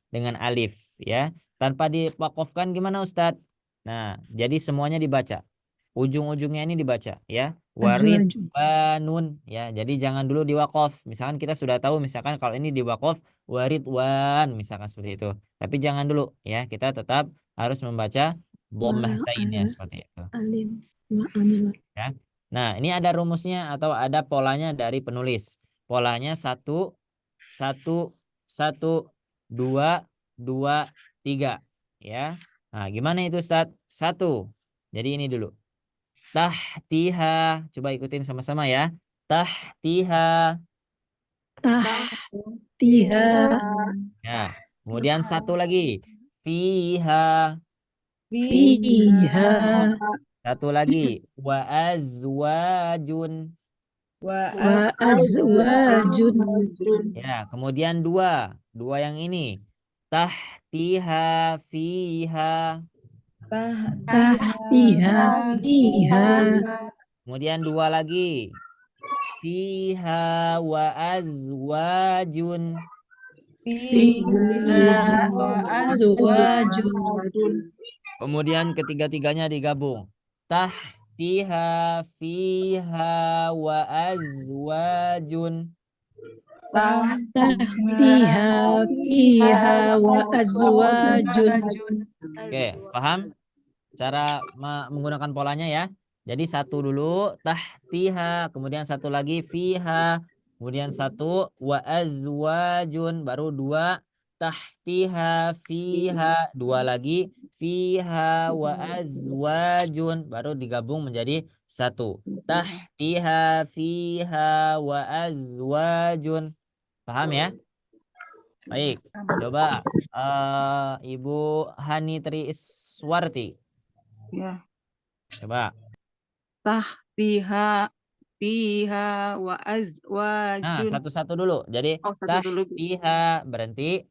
dengan alif, ya. Tanpa diwakofkan gimana Ustadz? Nah, jadi semuanya dibaca. Ujung-ujungnya ini dibaca, ya. Warid wanun, ya. Jadi jangan dulu diwakof. Misalkan kita sudah tahu, misalkan kalau ini diwakof warid wan, misalkan seperti itu. Tapi jangan dulu, ya. Kita tetap harus membaca dhammahtainnya seperti itu, Alim. Amilah. ya. Nah, ini ada rumusnya atau ada polanya dari penulis. Polanya 1 1 1 2 2 3, ya. Nah, gimana itu Ustaz? 1. Jadi ini dulu. Tahtiha. Coba ikutin sama-sama ya. Tahtiha. Tahtiha. Ya. Kemudian satu lagi. Fiha. Fiha. Satu lagi. Wa azwajun. Wa Azwajun. Ya, kemudian 2. 2 yang ini. Tahtiha fiha. Tahtiha. Fiha. Kemudian 2 lagi. Fiha wa azwajun. Fiha wa azwajun. Kemudian ketiga-tiganya digabung. Tahtiha fiha wa azwajun. Tahtiha fiha wa azwajun. Oke, paham cara menggunakan polanya ya? Jadi 1 dulu tahtiha, kemudian 1 lagi fiha, kemudian 1 wa azwajun, baru 2 tahtiha fiha, 2 lagi fiha wa azwajun, baru digabung menjadi 1 tahtiha fiha wa azwajun. Paham ya? Baik, coba Ibu Hani Triswarti. Ya. Coba. Tahtiha fiha wa Nah, azwajun. satu-satu dulu. Jadi Satu dulu. tahtiha berhenti,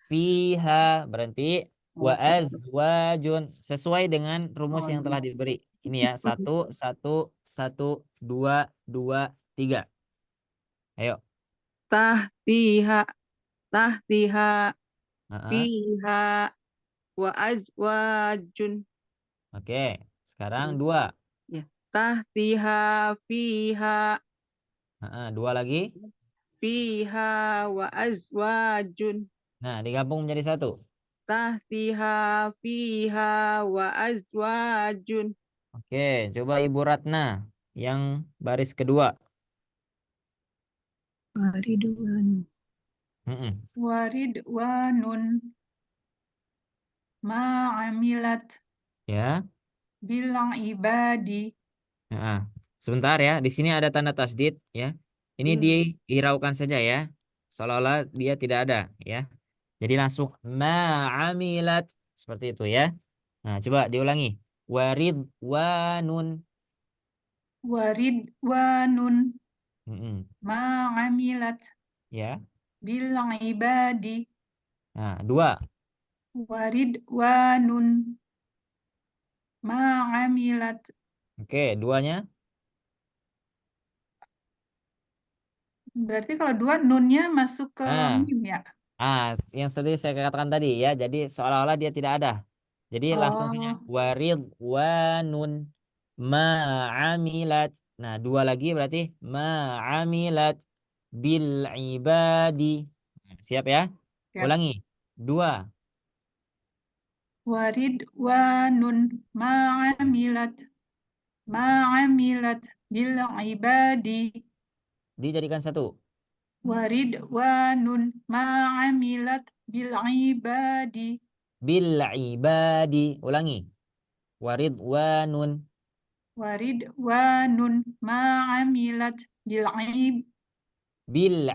fiha berhenti, wa azwajun sesuai dengan rumus yang telah diberi. Ini ya, 1 1 1 2 2 3. Ayo. Tahtiha Heeh. fiha wa azwajun. Oke, sekarang 2. Ya. Tahtiha fiha Dua lagi. Fiha wa azwajun. Nah, digabung menjadi satu. Tahtiha fiha wa azwajun. Oke, coba Ibu Ratna yang baris kedua. Waridwan. Waridwanun ma'amilat Ya. bilang ibadi. Sebentar ya, di sini ada tanda tasdid ya. Ini dihiraukan saja ya, seolah-olah dia tidak ada ya. Jadi langsung ma'amilat seperti itu ya. Nah, coba diulangi. Waridwanun. Waridwanun ma'amilat Ya. bilang ibadi. Nah, dua. Waridwanun ma'amilat. Oke, duanya. Berarti kalau dua nunnya masuk ke mim ya? Yang tadi saya katakan tadi ya. Jadi seolah-olah dia tidak ada. Jadi langsung saja waridwanun ma'amilat. Nah, dua lagi berarti ma'amilat bil ibadi. Siap ya? Ulangi. Dua. Waridwanun ma'amilat bil ibadi. Dijadikan satu. Waridwanun ma'amilat bil ibadi. Bil ibadi. Ulangi. Waridwanun. Waridwanun ma'amilat bil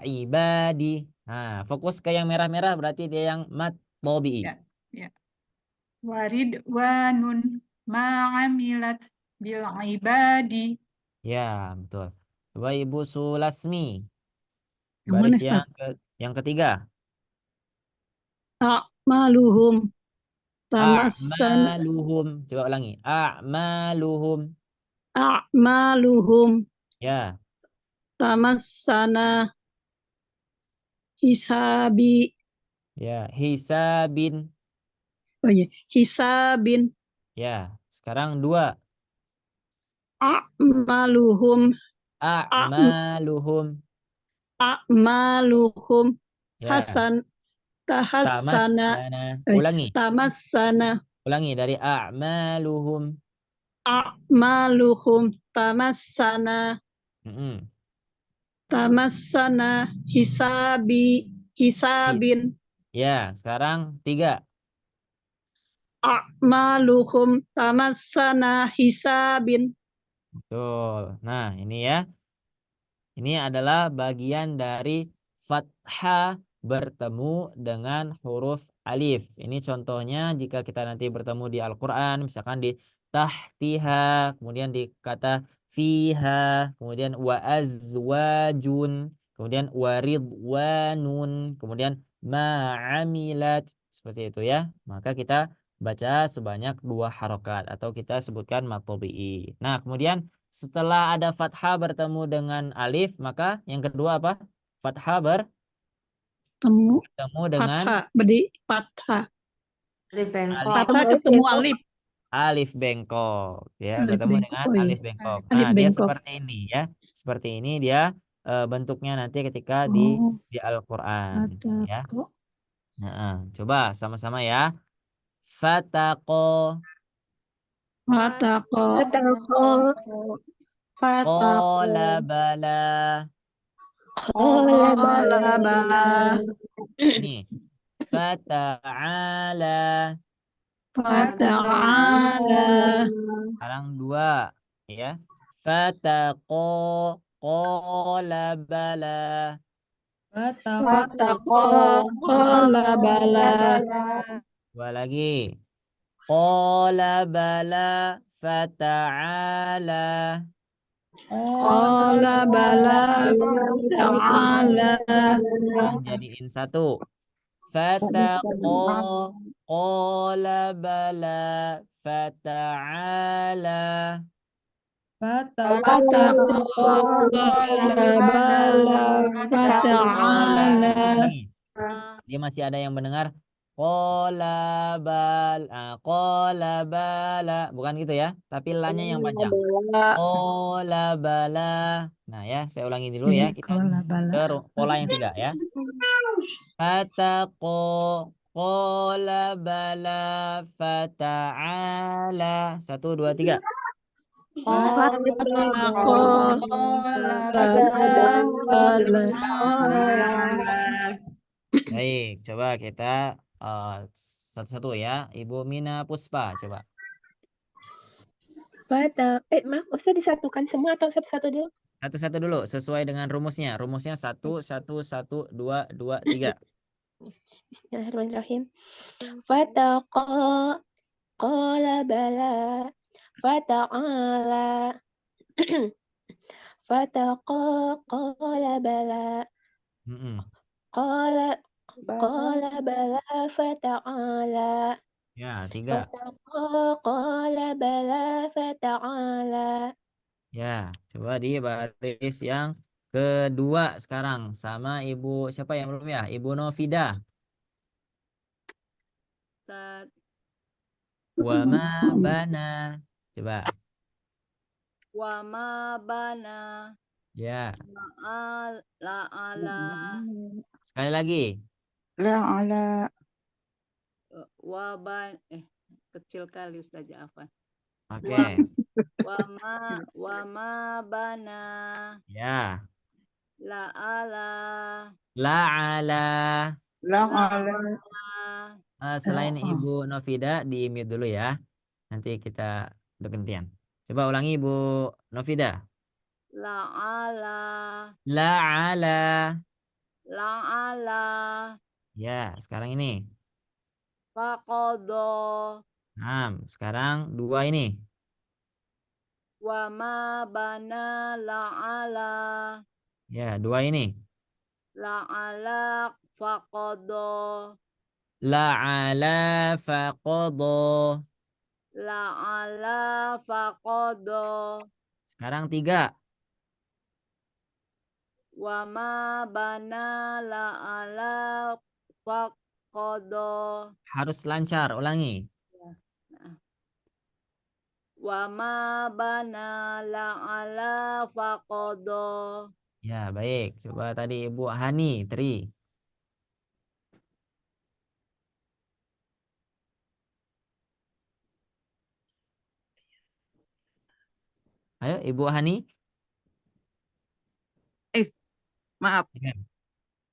ibadi. Nah, fokus ke yang merah-merah berarti dia yang mat tobi'i. Ya. Waridwanun ma'amilat bil ibadi. Ya, betul. Coba Ibu Sulasmi. Yang Baris mana, yang ketiga. A'maluhum tamassana. A'maluhum. Coba ulangi. A'maluhum. A'maluhum Ya. tamassana hisabi. Ya, hisabin. Oh iya, hisabin. Ya, sekarang dua. A'maluhum. A'maluhum. A'maluhum Ya. hasan tahassana. Tamassana. Ulangi. Tamassana. Ulangi dari a'maluhum. A'maluhum tamassana. Tamassana hisabin. Ya, sekarang tiga. A'maluhum tamassana hisabin. Betul. Nah, ini ya. Ini adalah bagian dari fathah bertemu dengan huruf alif. Ini contohnya jika kita nanti bertemu di Al-Quran, misalkan di tahtiha, kemudian di kata fiha, kemudian wa azwajun, kemudian waridwanun, kemudian ma'amilat, seperti itu ya. Maka kita baca sebanyak 2 harokat atau kita sebutkan matobi'i. Nah, kemudian setelah ada fathah bertemu dengan alif, maka yang kedua apa? Fathah bertemu dengan fathah, beri fathah. Alif bengkok. Fathah ketemu alif. Alif bengkok ya, Alif bertemu bengkok, dengan oh iya. alif bengkok. Alif Nah, dia bengkok. seperti ini ya. Seperti ini dia bentuknya nanti ketika di Al-Qur'an ya. Nah, coba sama-sama ya. Fataqo. Qala bala. Ini fata'ala. Sekarang dua ya. Fataqo qala bala. Dua lagi. Qala bala fata'ala. Qala bala ta'ala. Sekarang jadiin satu. Fataqo qala bala fata'ala. Ulangi. Dia masih ada yang mendengar. Qolabala. Bukan gitu ya, tapi lanya yang panjang. Qolabala. Nah ya, saya ulangi dulu ya. Kita ke pola yang 3 ya. Fataqo qolabala fata'ala. 1, 2, 3. Baik, coba kita satu-satu ya. Ibu Mina Puspa, coba. Maaf, usah disatukan semua atau satu-satu dulu? Satu-satu dulu, sesuai dengan rumusnya. Rumusnya 1, 1, 1, 2, 2, 3. Bismillahirrahmanirrahim. Fataqa qala bala fata'ala fataqa qala bala qala qala bala fata'ala Ya, 3. fataqa qala bala fata'ala. Ya, coba di baris yang kedua sekarang sama Ibu siapa yang belum ya? Ibu Novida. Wa ma bana. Coba. Wa ma bana Ya. la'ala Sekali lagi. La'ala. wa ban kecil kali Ustaz Afan. Oke. Wa ma bana Ya. la'ala La'ala. la'ala. Selain Ibu Novida di mute dulu ya. Nanti kita bergantian. Coba ulangi Ibu Novida. La'ala La'ala. la'ala Ya, sekarang ini. faqadha Nah, sekarang 2 ini. wa ma bana la'ala Ya, 2 ini. la'ala faqadha La'ala faqadha. la'ala faqadha Sekarang 3. wa ma bana la'ala faqadha Harus lancar, ulangi. wa ma bana la'ala faqadha. Ya, baik. Coba tadi Ibu Hani, Tri. Ayo, Ibu Hani. Maaf. Ya.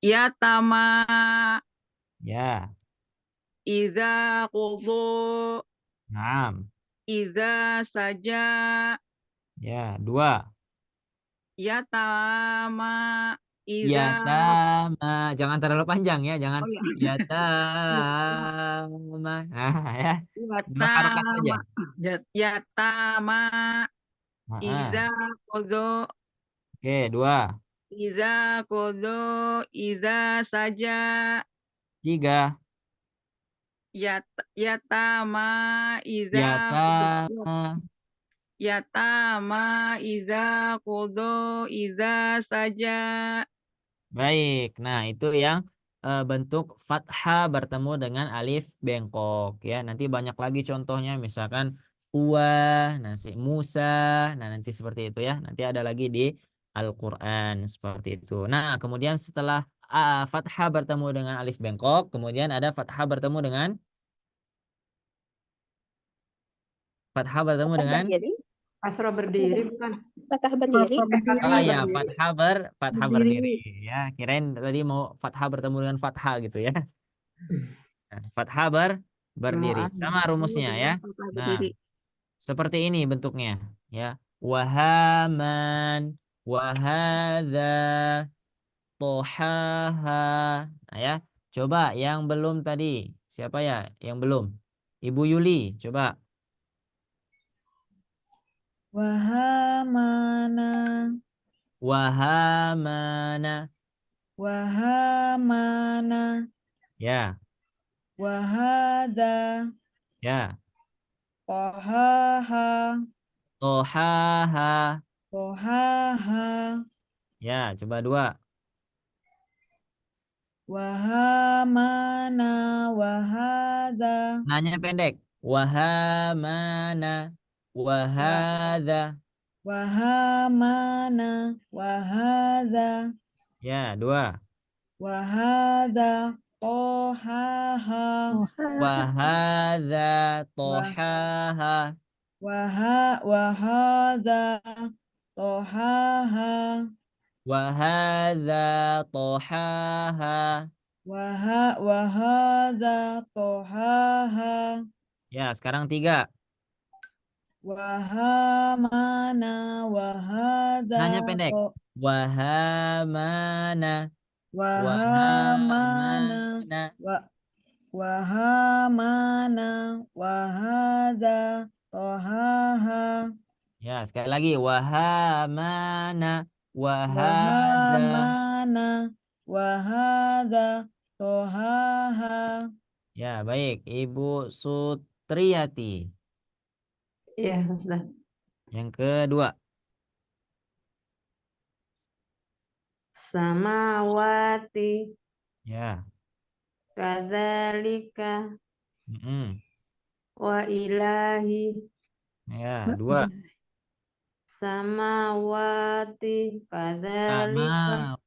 Ya tama Ya. idza qudhu Naam. idza saja Ya, 2. ya tama Ya idza tama. Jangan terlalu panjang ya, jangan. oh ya Ya tama. Nah, ya. ya 2 harokat saja. tama ya tama idza Nah, qudhu oke, 2. idza saja 3. ya tama idza Ya tama. ya tama idza qudhu idza saja. Baik, nah itu yang bentuk fathah bertemu dengan alif bengkok ya. Nanti banyak lagi contohnya, misalkan nasi Musa, nah nanti seperti itu ya. Nanti ada lagi di Al-Quran seperti itu. Nah kemudian setelah fathah bertemu dengan alif bengkok, kemudian ada fathah bertemu dengan Kasroh berdiri bukan? Fathah berdiri. Oh iya, fathah berdiri ya. Kirain tadi mau fathah bertemu dengan fathah gitu ya. Nah, fathah berdiri sama rumusnya ya. Nah, seperti ini bentuknya ya. Wahaman, wahadza, tohaha. Nah ya, coba yang belum tadi. Siapa ya yang belum? Ibu Yuli, coba. Wahamana. Wahamana. Wahamana. Ya, Wahada. ya. Tohaha. Tohaha. Tohaha. Ya, coba 2. Waha Wahamana wahada. Nanya pendek. Wahamana wahada. Wahamana wahada. Ya, 2. Wahada tohaha. Wahada tohaha. Wahada tohaha. Wahada tohaha. Wahada tohaha. Ya, sekarang 3. Wahamana wahada. Nanya pendek. Wahamana. Wahamana. Wahamana wahada tohaha. Ya, sekali lagi. Wahamana. Wahada. Wahamana wahada tohaha. Ya, baik. Ibu Sutriyati. Ya, Ustaz. Yang kedua. Samawati Ya. kadzalika Mm-mm. wa ilahi. Ya, 2. Samawati kadzalika.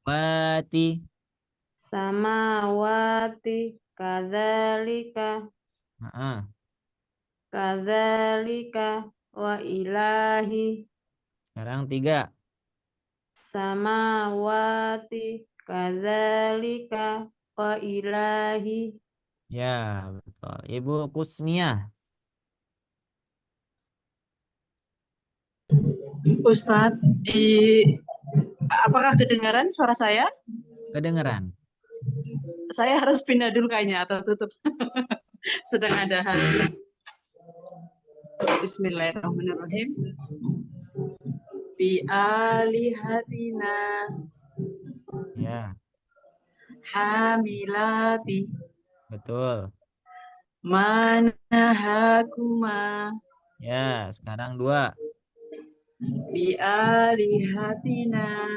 Samawati kadzalika. Heeh. Kadzalika wa ilahi. Sekarang 3. Samawati kadzalika wa ilahi. Ya, betul. Ibu Kusmiah. Ustadz, apakah kedengaran suara saya? Kedengeran. Saya harus pindah dulu kayaknya atau tutup. Sedang ada hal. Bismillahirrahmanirrahim. Bi alihatina. Ya, Hamilati. betul. Manahakuma. Ya, sekarang 2. Bi alihatina.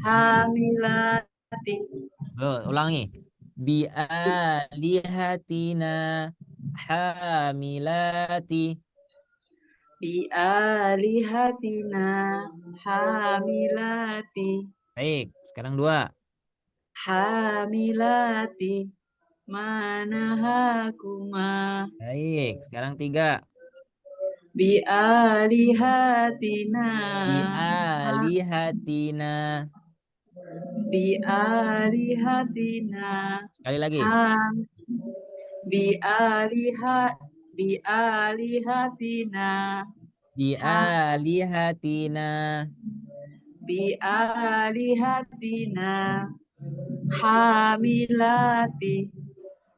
Hamilati. Ulangi. Bi alihatina hamilati. Bi alihatina hamilati. Baik, sekarang 2. Hamilati manahakuma. Baik, sekarang 3. Bi alihatina. Bi alihatina. Bi alihatina. Sekali lagi. Bi alihatina. Bi alihatina. Bi alihatina. Hamilati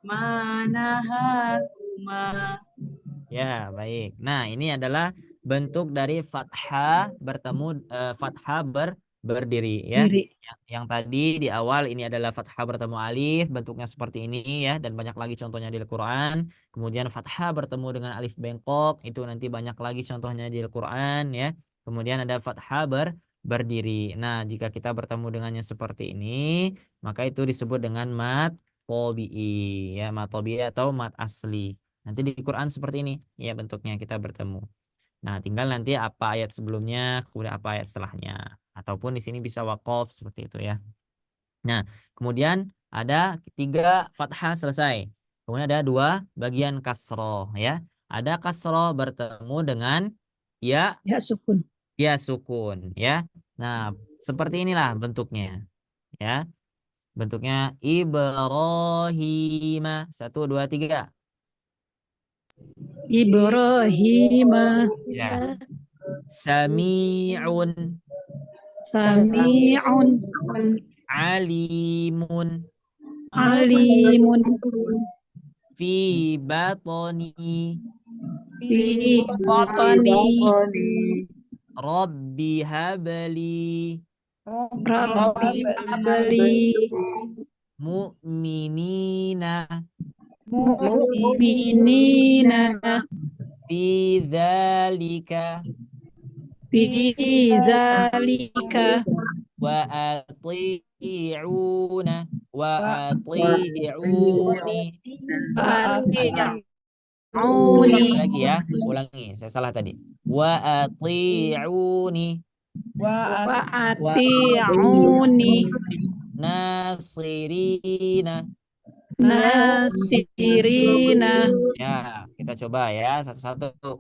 manahakuma. Ya, baik. Nah, ini adalah bentuk dari fathah bertemu fathah berdiri ya. Yang tadi di awal ini adalah fathah bertemu alif, bentuknya seperti ini ya, dan banyak lagi contohnya di Al-Qur'an. Kemudian fathah bertemu dengan alif bengkok, itu nanti banyak lagi contohnya di Al-Qur'an ya. Kemudian ada fathah berdiri. Nah, jika kita bertemu dengannya seperti ini, maka itu disebut dengan mat tabi'i ya, mat tabi'i atau mat asli. Nanti di Quran seperti ini ya bentuknya kita bertemu. Nah, tinggal nanti apa ayat sebelumnya, kemudian apa ayat setelahnya. Ataupun di sini bisa waqaf seperti itu ya. Nah, kemudian ada 3 fathah selesai. Kemudian ada 2 bagian kasroh ya. Ada kasroh bertemu dengan ya sukun. Ya sukun ya. Nah, seperti inilah bentuknya ya. Bentuknya Ibrahim. 1, 2, 3. Ibrahim. Ya. Sami'un. Sami'un. Alimun. Alimun. Fi batni. Fi batni. Rabbi habli. Rabbi habli. Mu'minina. Mu'minina. Fi dzalika. Fi dzalika. Wa ati'una. wa Wa ati'uni. Uni. Lagi ya, ulangi. Saya salah tadi. Wa ati'uni wa Wa ati'uni. nasirina. Nasirina. Ya, kita coba ya satu-satu.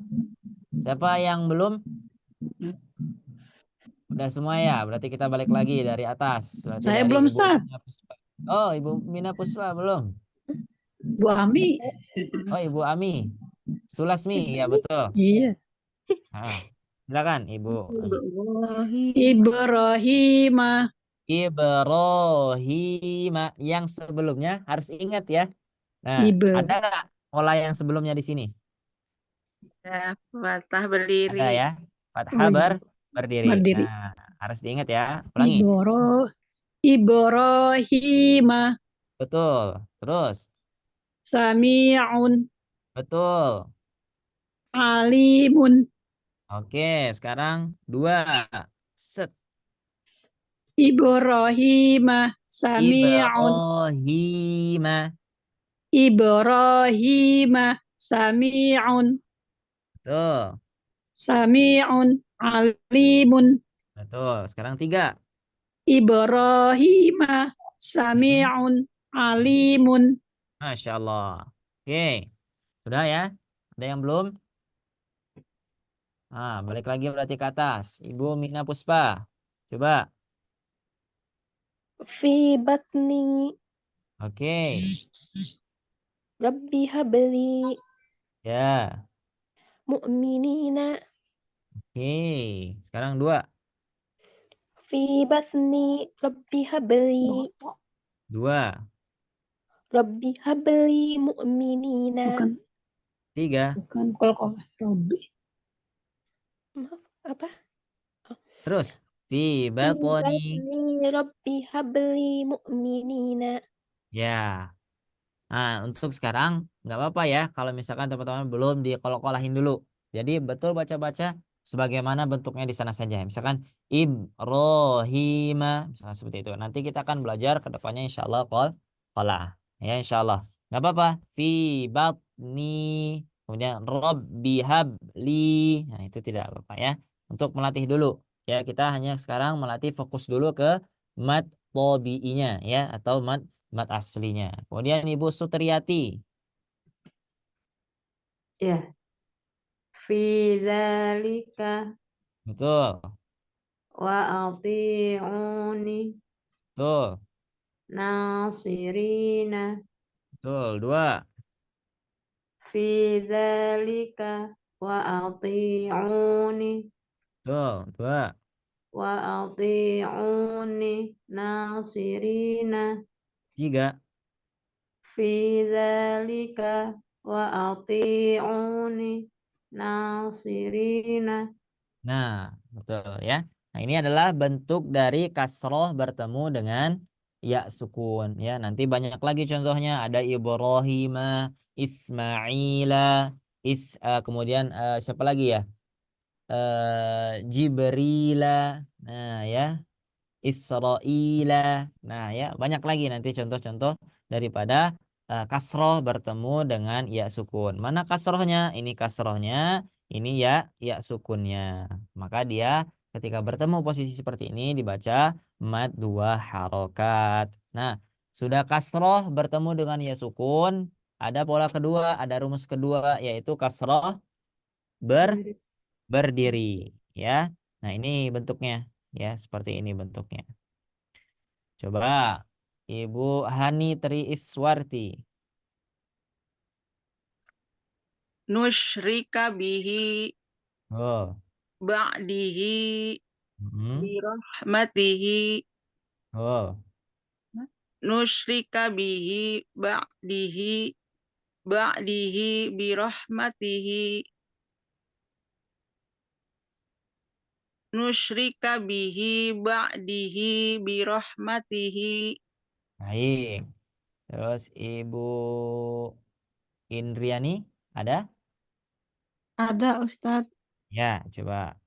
Siapa yang belum? Udah semua ya, berarti kita balik lagi dari atas. Berarti Saya dari belum, Ibu Ustaz. Mina Puspa. Oh, Ibu Mina Puspa belum. Bu Ami. Oh, Ibu Ami. Sulasmi, ya betul. Iya. Nah, silakan Ibu Ami. Ibrahimah. Ibrahim yang sebelumnya harus ingat ya. Nah, ada nggak pola yang sebelumnya di sini? Ya, fathah Ada berdiri. ya. Fathah berdiri. Berdiri. Nah, harus diingat ya. Ulangi. Ibrahimah. Betul. Terus. Sami'un. Betul. Alimun. Oke, sekarang 2. Set. Ibrahimah. Sami'un. Ibrahim. Ibrahimah. Sami'un. Betul. Sami'un. Alimun. Betul. Sekarang 3. Ibrahimah. Sami'un. Alimun. Masya Allah. Oke. Sudah ya? Ada yang belum? Nah, balik lagi berarti ke atas. Ibu Mina Puspa. Coba. Fi batni Oke. Rabbi habli Ya. mu'minina. Oke. Sekarang 2. Fi batni Rabbi habli 2. Rabbi habli mu'minina. Bukan. 3. Bukan kol-kol. Robbi. Maaf, apa? Terus. Fi Fi batni. batni Rabbi habli mu'minina. Ya. Nah, untuk sekarang nggak apa-apa ya kalau misalkan teman-teman belum dikolok-kolahin dulu. Jadi betul baca-baca sebagaimana bentuknya di sana saja. Misalkan Ibrahima, misalkan seperti itu. Nanti kita akan belajar ke depannya insya Allah qolah. Ya insya Allah. Nggak apa-apa. Fi batni. Kemudian Rabbi habli. Nah, itu tidak apa-apa ya. Untuk melatih dulu. Ya, kita hanya sekarang melatih fokus dulu ke mat tobi'inya ya atau mat aslinya. Kemudian Ibu Sutriyati. Ya. Fi dzalika Betul. wa ati'uni Betul. nasirina. Betul. 2. Fi dzalika wa ati'uni Betul. 2. wa ati'uni nasirina. 3. Fi dzalika wa ati'uni nasirina. Nah, betul ya. Nah, ini adalah bentuk dari kasroh bertemu dengan ya sukun ya. Nanti banyak lagi contohnya, ada Ibrahima, Ismaila, kemudian siapa lagi ya? Jibrila. Nah, ya. Israila. Nah, ya, banyak lagi nanti contoh-contoh daripada kasroh bertemu dengan ya sukun. Mana kasrohnya? Ini kasrohnya, ini ya sukunnya. Maka dia ketika bertemu posisi seperti ini dibaca mad 2 harokat. Nah, sudah kasroh bertemu dengan ya sukun, ada pola kedua, ada rumus kedua yaitu kasroh berdiri ya. Nah, ini bentuknya ya, seperti ini bentuknya. Coba Ibu Hani Tri Iswarti. Nusyrika bihi Oh. ba'dihi Hmm. birahmatihi. Oh. Nusyrika bihi ba'dihi birahmatihi. Nusyrika bihi ba'dihi birahmatihi. Baik. Terus Ibu Indriani ada? Ada, Ustadz. Ya, coba.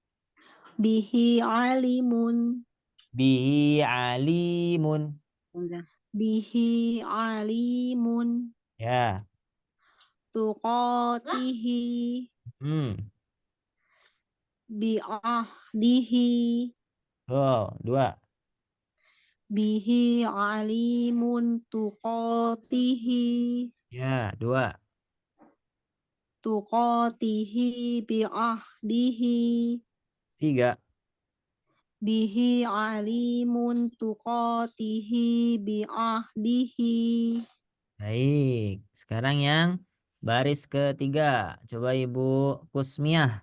Bihi alimun. Bihi alimun. bihi alimun Ya. tuqatihi Hmm. bi'ahdihi Oh, dua. bihi alimun tuqatihi Ya, dua. bi'ahdihi Tiga. bihi alimun tuqatihi bi'ahdihi. Baik. Sekarang yang baris ketiga. Coba Ibu Kusmiah.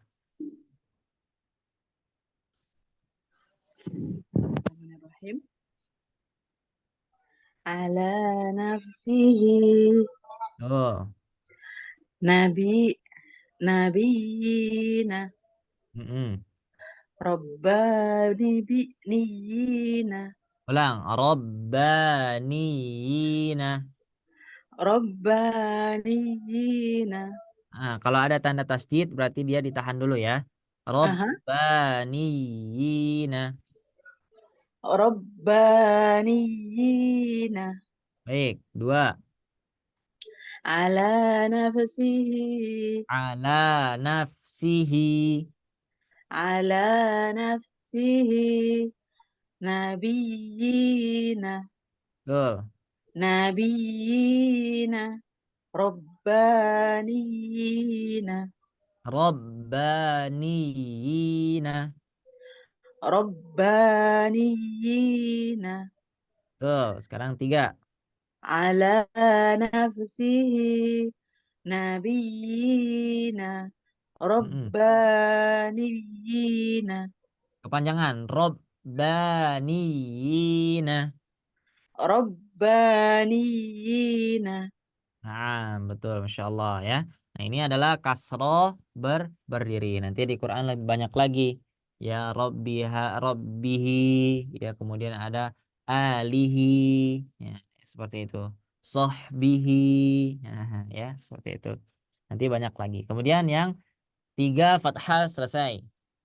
Bismillahirrahmanirrahim. Ala nafsihi Oh. nabi nabiyina Mm-mm. rabbani bi niyina Ulang. Rabbaniyina. rabbaniyina. Nah, kalau ada tanda tasdid berarti dia ditahan dulu ya. Aha. Rabbaniyina. Rabbaniyina Baik. Dua. ala nafsihi Ala nafsihi. ala nafsihi nabiyina Betul. nabiyina rabbaniyina Rabbaniyina. rabbaniyina Betul. Sekarang tiga. ala nafsihi nabiyina Mm-mm. rabbaniyina Kepanjangan. Rabbaniyina. rabbaniyina. Nah, betul, Masya Allah ya. Nah, ini adalah kasroh berdiri. Nanti di Quran lebih banyak lagi. Ya Rabbiha, Rabbihi. Ya, kemudian ada alihi. Ya, seperti itu. Sohbihi. Nah, ya, seperti itu. Nanti banyak lagi. Kemudian yang tiga fathah selesai.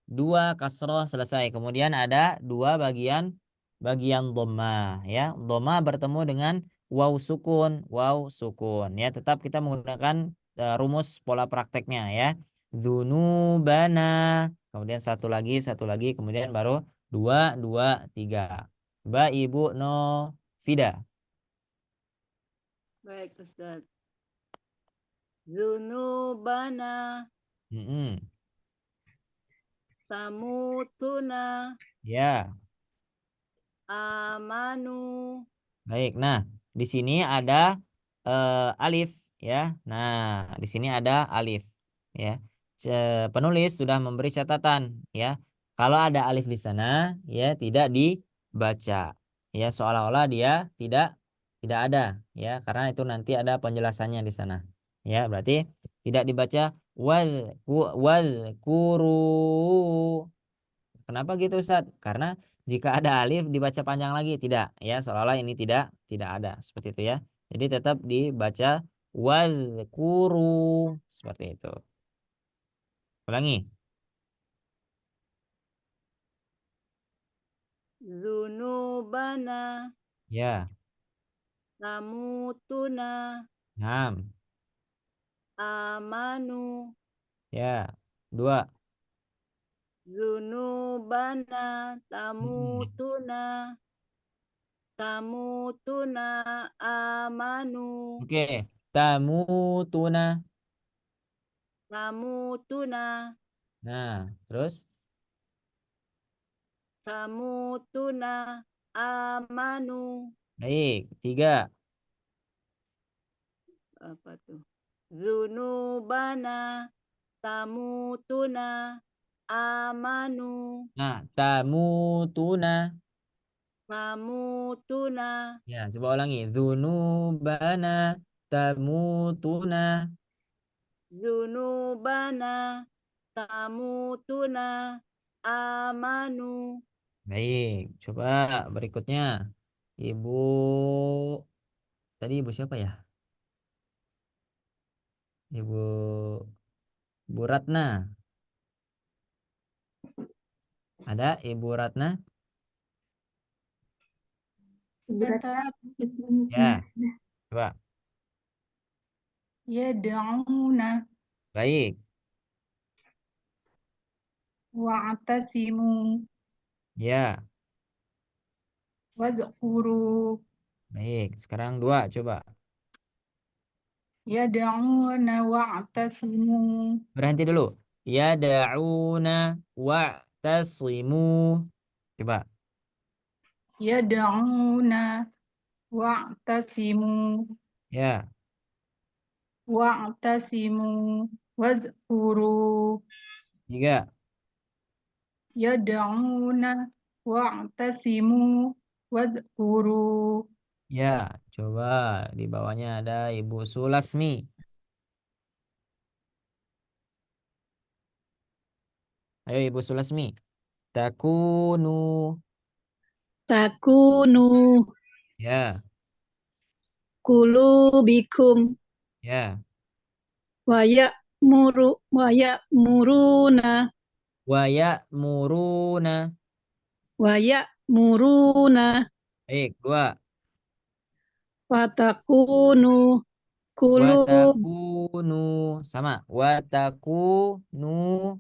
Dua kasroh selesai. Kemudian ada dua bagian dhammah ya. Dhammah bertemu dengan waw sukun ya. Tetap kita menggunakan rumus pola prakteknya ya. Dzunubana. Kemudian satu lagi, kemudian baru dua, dua, tiga. Coba Ibu Novida. Baik, Ustaz. Zunubana Mm-mm. tamutuna Ya. amanu. Baik, nah di sini ada alif ya. Nah di sini ada alif ya. Penulis sudah memberi catatan ya. Kalau ada alif di sana ya tidak dibaca ya, seolah-olah dia tidak tidak ada ya, karena itu nanti ada penjelasannya di sana ya. Berarti tidak dibaca wal kuru. Kenapa gitu Ustaz? Karena jika ada alif dibaca panjang lagi tidak ya, seolah-olah ini tidak tidak ada seperti itu ya. Jadi tetap dibaca wadzkuru seperti itu. Ulangi. Zunubana Ya. tamutuna Enam. amanu. Ya. Dua. Zunubana Mm-mm. tamutuna amanu. Oke. Tamu tuna. Tamutuna Nah, terus tamutuna amanu. baik. Tiga. Apa tuh? Zunubana tamutuna amanu. Nah, tamu tuna. Tamutuna Ya, coba ulangi. Dzunubana tamutuna. zunubana tamutuna amanu. Baik, coba berikutnya. Ibu, tadi ibu siapa ya? Ibu Bu Ratna. Ada Ibu Ratna? Berat Tetap banget. Ya, Nah, coba. yad'una Baik. wa'tasimu Ya, wadhkuru baik. Sekarang dua, coba. yad'una wa'tasimu Berhenti dulu. Yada'una wa'tasimu. Coba. yad'una wa'tasimu Ya, wa'tasimu wadhkuru tiga. yad'una wa'tasimu wadhkuru. Ya, coba di bawahnya ada Ibu Sulasmi. Ayo Ibu Sulasmi. Takunu. Takunu Ya, kulubikum ya. waya'muruna Wa ya'muruna. waya'muruna Baik, dua. fatakunu Wa kulub takunu. Sama. Wa takunu.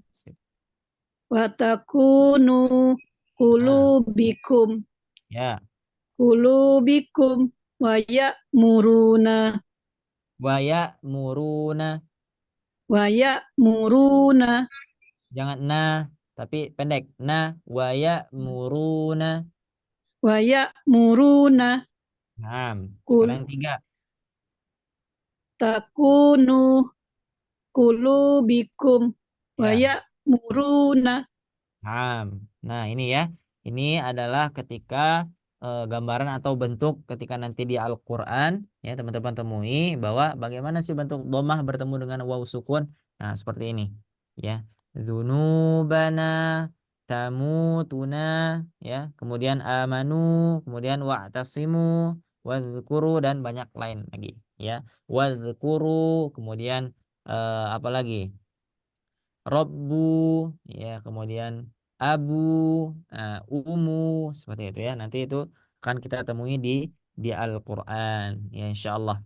watakunu Nah, kulubikum ya. waya'muruna Wa ya'muruna. waya'muruna Jangan nah, tapi pendek. Nah, wa ya'muruna. waya'muruna Nah, kul sekarang tiga. takunu kulubikum Ya. waya'muruna. Nah, ini ya. Ini adalah ketika gambaran atau bentuk ketika nanti di Al-Qur'an ya teman-teman temui bahwa bagaimana sih bentuk domah bertemu dengan waw sukun. Nah, seperti ini ya. Dzunubana tamutuna ya. Kemudian amanu, kemudian wa'tasimu, wadzkuru dan banyak lain lagi ya. Wadzkuru, kemudian apa lagi? Robbu ya, kemudian abu, umu, seperti itu ya. Nanti itu akan kita temui di Al-Qur'an ya insyaallah.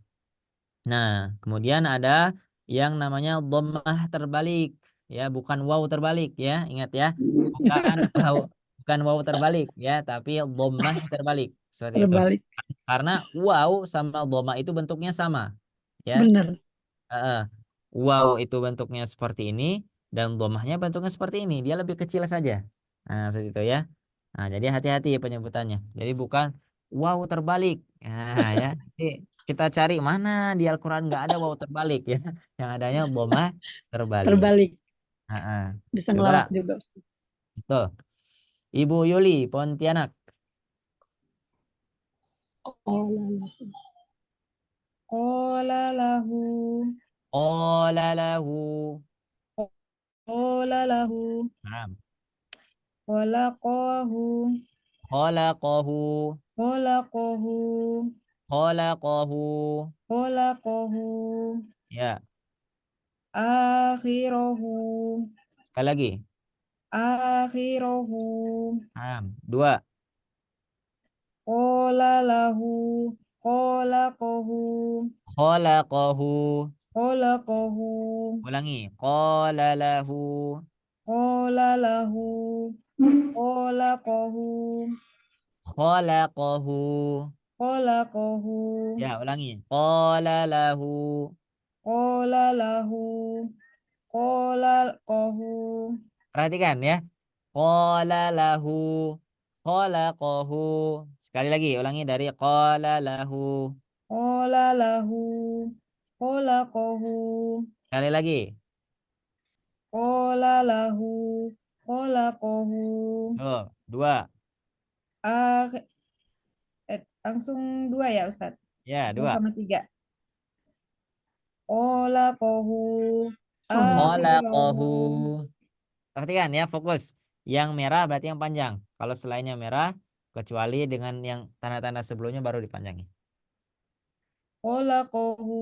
Nah, kemudian ada yang namanya dhammah terbalik ya, bukan waw terbalik ya. Ingat ya. Bukan waw, bukan waw terbalik ya, tapi dhammah terbalik seperti itu. Terbalik, Karena waw sama dhammah itu bentuknya sama ya. benar. Heeh. Wow itu bentuknya seperti ini dan domahnya bentuknya seperti ini. Dia lebih kecil saja. Nah, seperti itu ya. Nah, jadi hati-hati penyebutannya. Jadi bukan wow terbalik. Nah, ya. Jadi kita cari mana di Al-Qur'an nggak ada wow terbalik ya. Yang adanya domah terbalik. Terbalik, Heeh. bisa Coba. ngelawak juga, Ustaz. Betul. Ibu Yuli Pontianak. Oh, lala. Qala lahu. Qala lahu. Qala lahu. Naam. Khalaqahu. Khalaqahu. Khalaqahu. Khalaqahu. Khalaqahu. Ya, Akhirahu. sekali lagi. Akhirahu. Naam. Dua. Qala lahu. Khalaqahu. Khalaqahu. Khalaqahu. Ulangi. Qala lahu. Qala lahu. Khalaqahu. Khalaqahu. Khalaqahu. Ya, ulangi. Qala lahu. Qala lahu. Khalaqahu. Perhatikan ya. Qala lahu. Khalaqahu. Sekali lagi, ulangi dari qala lahu. Qala lahu. Khalaqahu. Sekali lagi. Qala lahu. Khalaqahu. Tuh, dua. Akh- langsung dua ya Ustadz? Ya, Dua dua. sama tiga. Khalaqahu. Khalaqahu. Akhirahu. Perhatikan ya, fokus. Yang merah berarti yang panjang. Kalau selainnya merah, kecuali dengan yang tanda-tanda sebelumnya baru dipanjangi. Khalaqahu.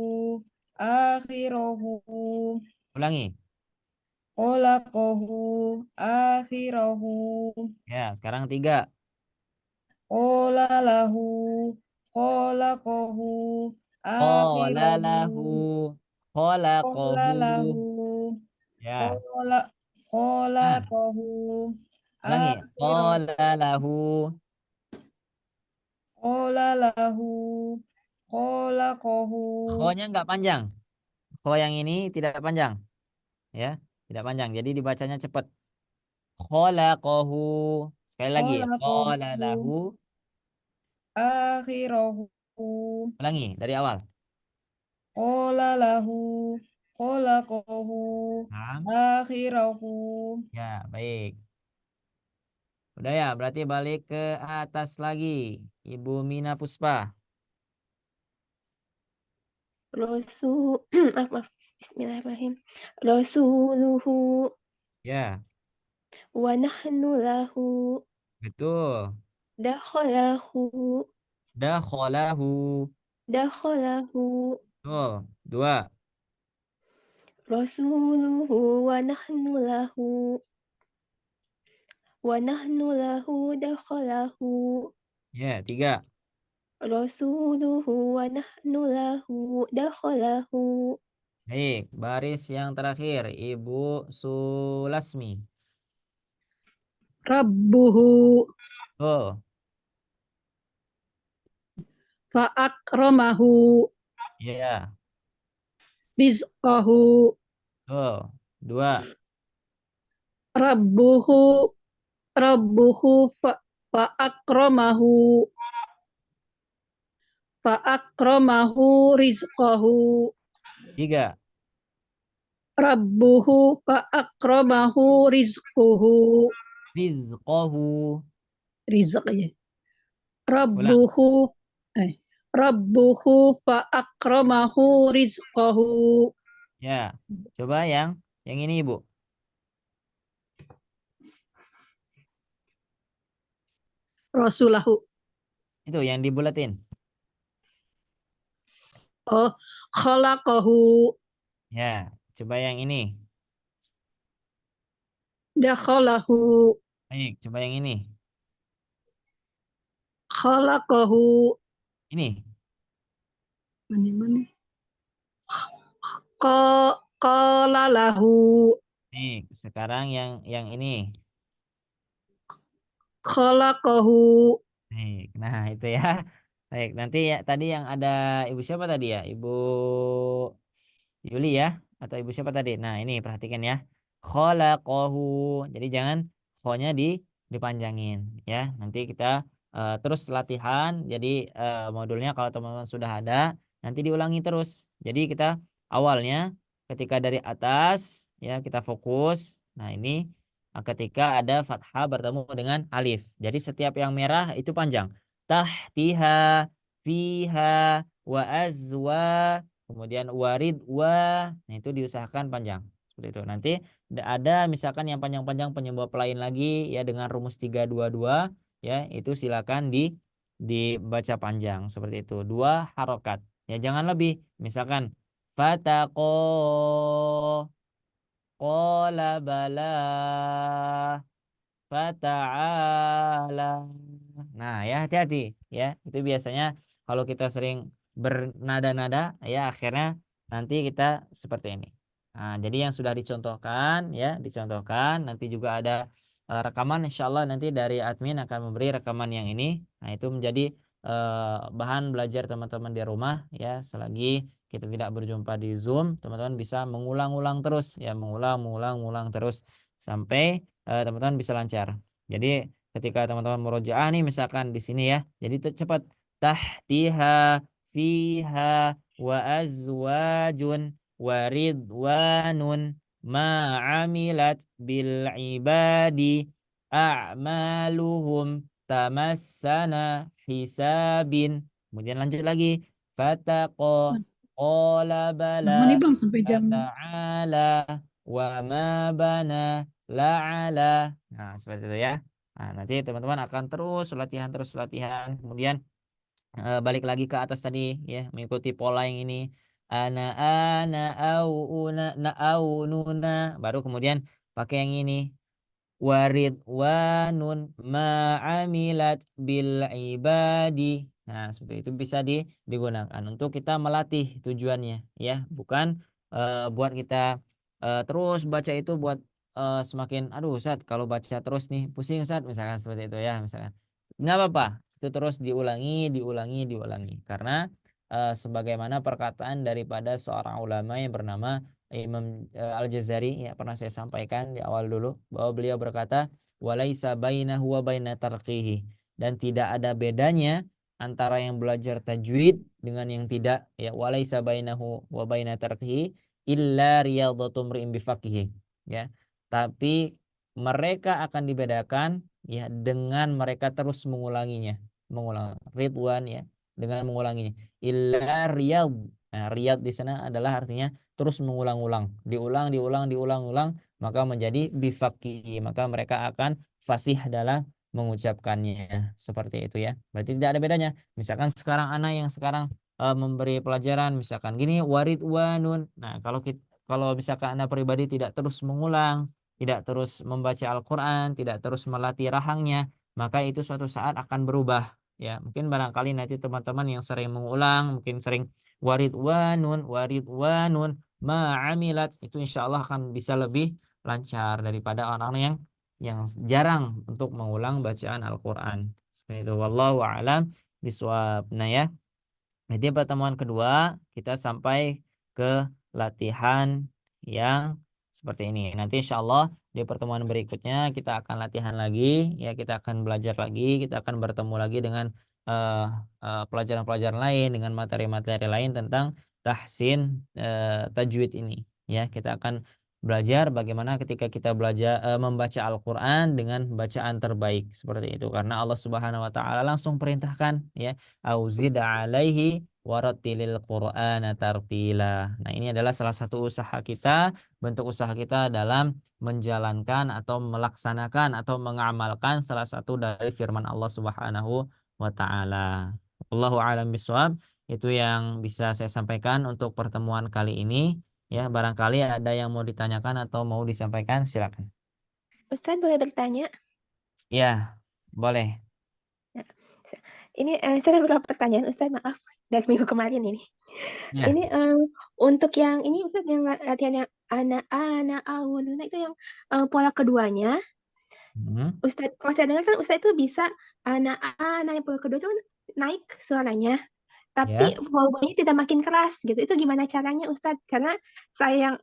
Akhirahu. Ulangi. Khalaqahu. Akhirahu. Ya, sekarang tiga. Qala lahu khalaqahu Qala akhirahu. lahu Qala khalaqahu. lahu Ya, nah, khalaqahu ulangi. akhirahu. Qala lahu. Qala lahu khalaqahu. Kho-nya nggak panjang. Kho yang ini tidak panjang, ya, tidak panjang. Jadi dibacanya cepat. Khalaqahu. Sekali lagi. Qala Khalaqahu lahu. akhirahu. Ulangi dari awal. Qala lahu khalaqahu Nah, akhirahu. ya, baik. Udah ya, berarti balik ke atas lagi. Ibu Mina Puspa. Rasul maaf. Bismillahirrahmanirrahim. Rasuluhu Ya, wa nahnu lahu betul. dakhalahu Dakhalahu. Betul. Dua. rasuluhu wa nahnu lahu dakhalahu Ya, tiga. rasuluhu wa nahnu lahu dakhalahu. Baik, baris yang terakhir Ibu Sulasmi. Rabbuhu Oh, fa'akramahu ya. rizqahu. Oh, dua. Rabbuhu fa'akramahu rizqahu. Tiga. Rabbuhu fa'akramahu rizquhu. Rizqahu. Rizqnya. Ulang. Rabbuhu fa'akramahu rizqahu. Ya. Coba yang ini Ibu. Rasulahu. Itu yang dibulatin. Oh, khalaqahu. Ya, coba yang ini. Dakhalahu. Baik, coba yang ini. Khalaqahu. Ini. Mana? Qala lahu. Baik, sekarang yang ini. Khalaqahu. Baik, nah itu ya. Baik, nanti ya tadi yang ada Ibu siapa tadi ya? Ibu Yuli ya? Atau Ibu siapa tadi? Nah ini perhatikan ya. Khalaqahu. Jadi jangan kho-nya dipanjangin ya. Nanti kita terus latihan. Jadi modulnya kalau teman-teman sudah ada, nanti diulangi terus. Jadi kita awalnya ketika dari atas ya kita fokus. Nah ini ketika ada fathah bertemu dengan alif. Jadi setiap yang merah itu panjang. Tahtiha, fiha, wa azwa, kemudian warid wa. Nah, itu diusahakan panjang. Seperti itu. Nanti ada misalkan yang panjang-panjang penyebab lain lagi ya dengan rumus 322 ya, itu silakan dibaca panjang seperti itu. 2 harokat. Ya jangan lebih. Misalkan fataqo qala bala fata'ala. Nah, ya hati-hati ya. Itu biasanya kalau kita sering bernada-nada ya akhirnya nanti kita seperti ini. Nah, jadi yang sudah dicontohkan ya, dicontohkan nanti juga ada rekaman insyaallah nanti dari admin akan memberi rekaman yang ini. Nah, itu menjadi bahan belajar teman-teman di rumah ya. Selagi kita tidak berjumpa di Zoom, teman-teman bisa mengulang-ulang terus ya, mengulang terus sampai teman-teman bisa lancar. Jadi ketika teman-teman murojaah nih misalkan di sini ya, jadi cepat tahtiha fiha wa azwajun wa ridwanun ma amilat bil ibadi a'maluhum tamassana hisabin. Kemudian lanjut lagi fataqo qala bala Lama nih Bang sampai jam. ta'ala wa ma bana la'ala. Nah, seperti itu ya. Nah, nanti teman-teman akan terus latihan. Kemudian balik lagi ke atas tadi ya, mengikuti pola yang ini. Ana au una na au nuna. Baru kemudian pakai yang ini. waridwanun ma'amilat bil ibadi. Nah, seperti itu bisa digunakan untuk kita melatih tujuannya ya, bukan buat kita terus baca itu buat semakin aduh Ustaz kalau baca terus nih pusing Ustaz misalkan seperti itu ya misalkan. Nggak apa-apa, itu terus diulangi karena sebagaimana perkataan daripada seorang ulama yang bernama Imam Al-Jazari ya pernah saya sampaikan di awal dulu bahwa beliau berkata walaisa bainahu wa baina tarqihi, dan tidak ada bedanya antara yang belajar tajwid dengan yang tidak ya, walaisa bainahu wa baina tarqihi illa riyadhatu mri'in bifaqihi ya, tapi mereka akan dibedakan ya dengan mereka terus mengulang ridwan ya, dengan mengulanginya illa riyad. Nah, riyad di sana adalah artinya terus mengulang-ulang, diulang-ulang, maka menjadi bifaqih, maka mereka akan fasih dalam mengucapkannya seperti itu ya. Berarti tidak ada bedanya. Misalkan sekarang anak yang sekarang memberi pelajaran misalkan gini waridwanun. Nah, kalau misalkan anak pribadi tidak terus mengulang, tidak terus membaca Al-Qur'an, tidak terus melatih rahangnya, maka itu suatu saat akan berubah. Ya, mungkin barangkali nanti teman-teman yang sering mengulang, mungkin sering waridwanun ma'amilat, itu insya Allah akan bisa lebih lancar daripada orang yang jarang untuk mengulang bacaan Al-Quran. Seperti itu. Wallahu a'lam bishawab. Nah ya, jadi pertemuan kedua kita sampai ke latihan yang seperti ini. Nanti insya Allah di pertemuan berikutnya kita akan latihan lagi, ya kita akan belajar lagi, kita akan bertemu lagi dengan pelajaran-pelajaran lain, dengan materi-materi lain tentang tahsin tajwid ini. Ya kita akan belajar bagaimana ketika kita belajar membaca Al-Quran dengan bacaan terbaik seperti itu. Karena Allah Subhanahu Wa Taala langsung perintahkan ya, auzid alaihi warattilil Qur'ana tartila. Nah, ini adalah salah satu usaha kita, bentuk usaha kita dalam menjalankan atau melaksanakan atau mengamalkan salah satu dari firman Allah Subhanahu wa taala. Wallahu a'lam bishawab. Itu yang bisa saya sampaikan untuk pertemuan kali ini. Ya, barangkali ada yang mau ditanyakan atau mau disampaikan, silakan. Ustadz boleh bertanya? Ya, boleh. Ini saya ada beberapa pertanyaan Ustadz, maaf dari minggu kemarin ini. Ya. Ini untuk yang ini Ustadz yang latihan yang ana awununa itu yang pola keduanya. Ustadz, kalau saya dengar kan Ustadz itu bisa ana yang pola kedua itu kan naik suaranya, tapi volumenya tidak makin keras gitu. Itu gimana caranya Ustadz? Karena saya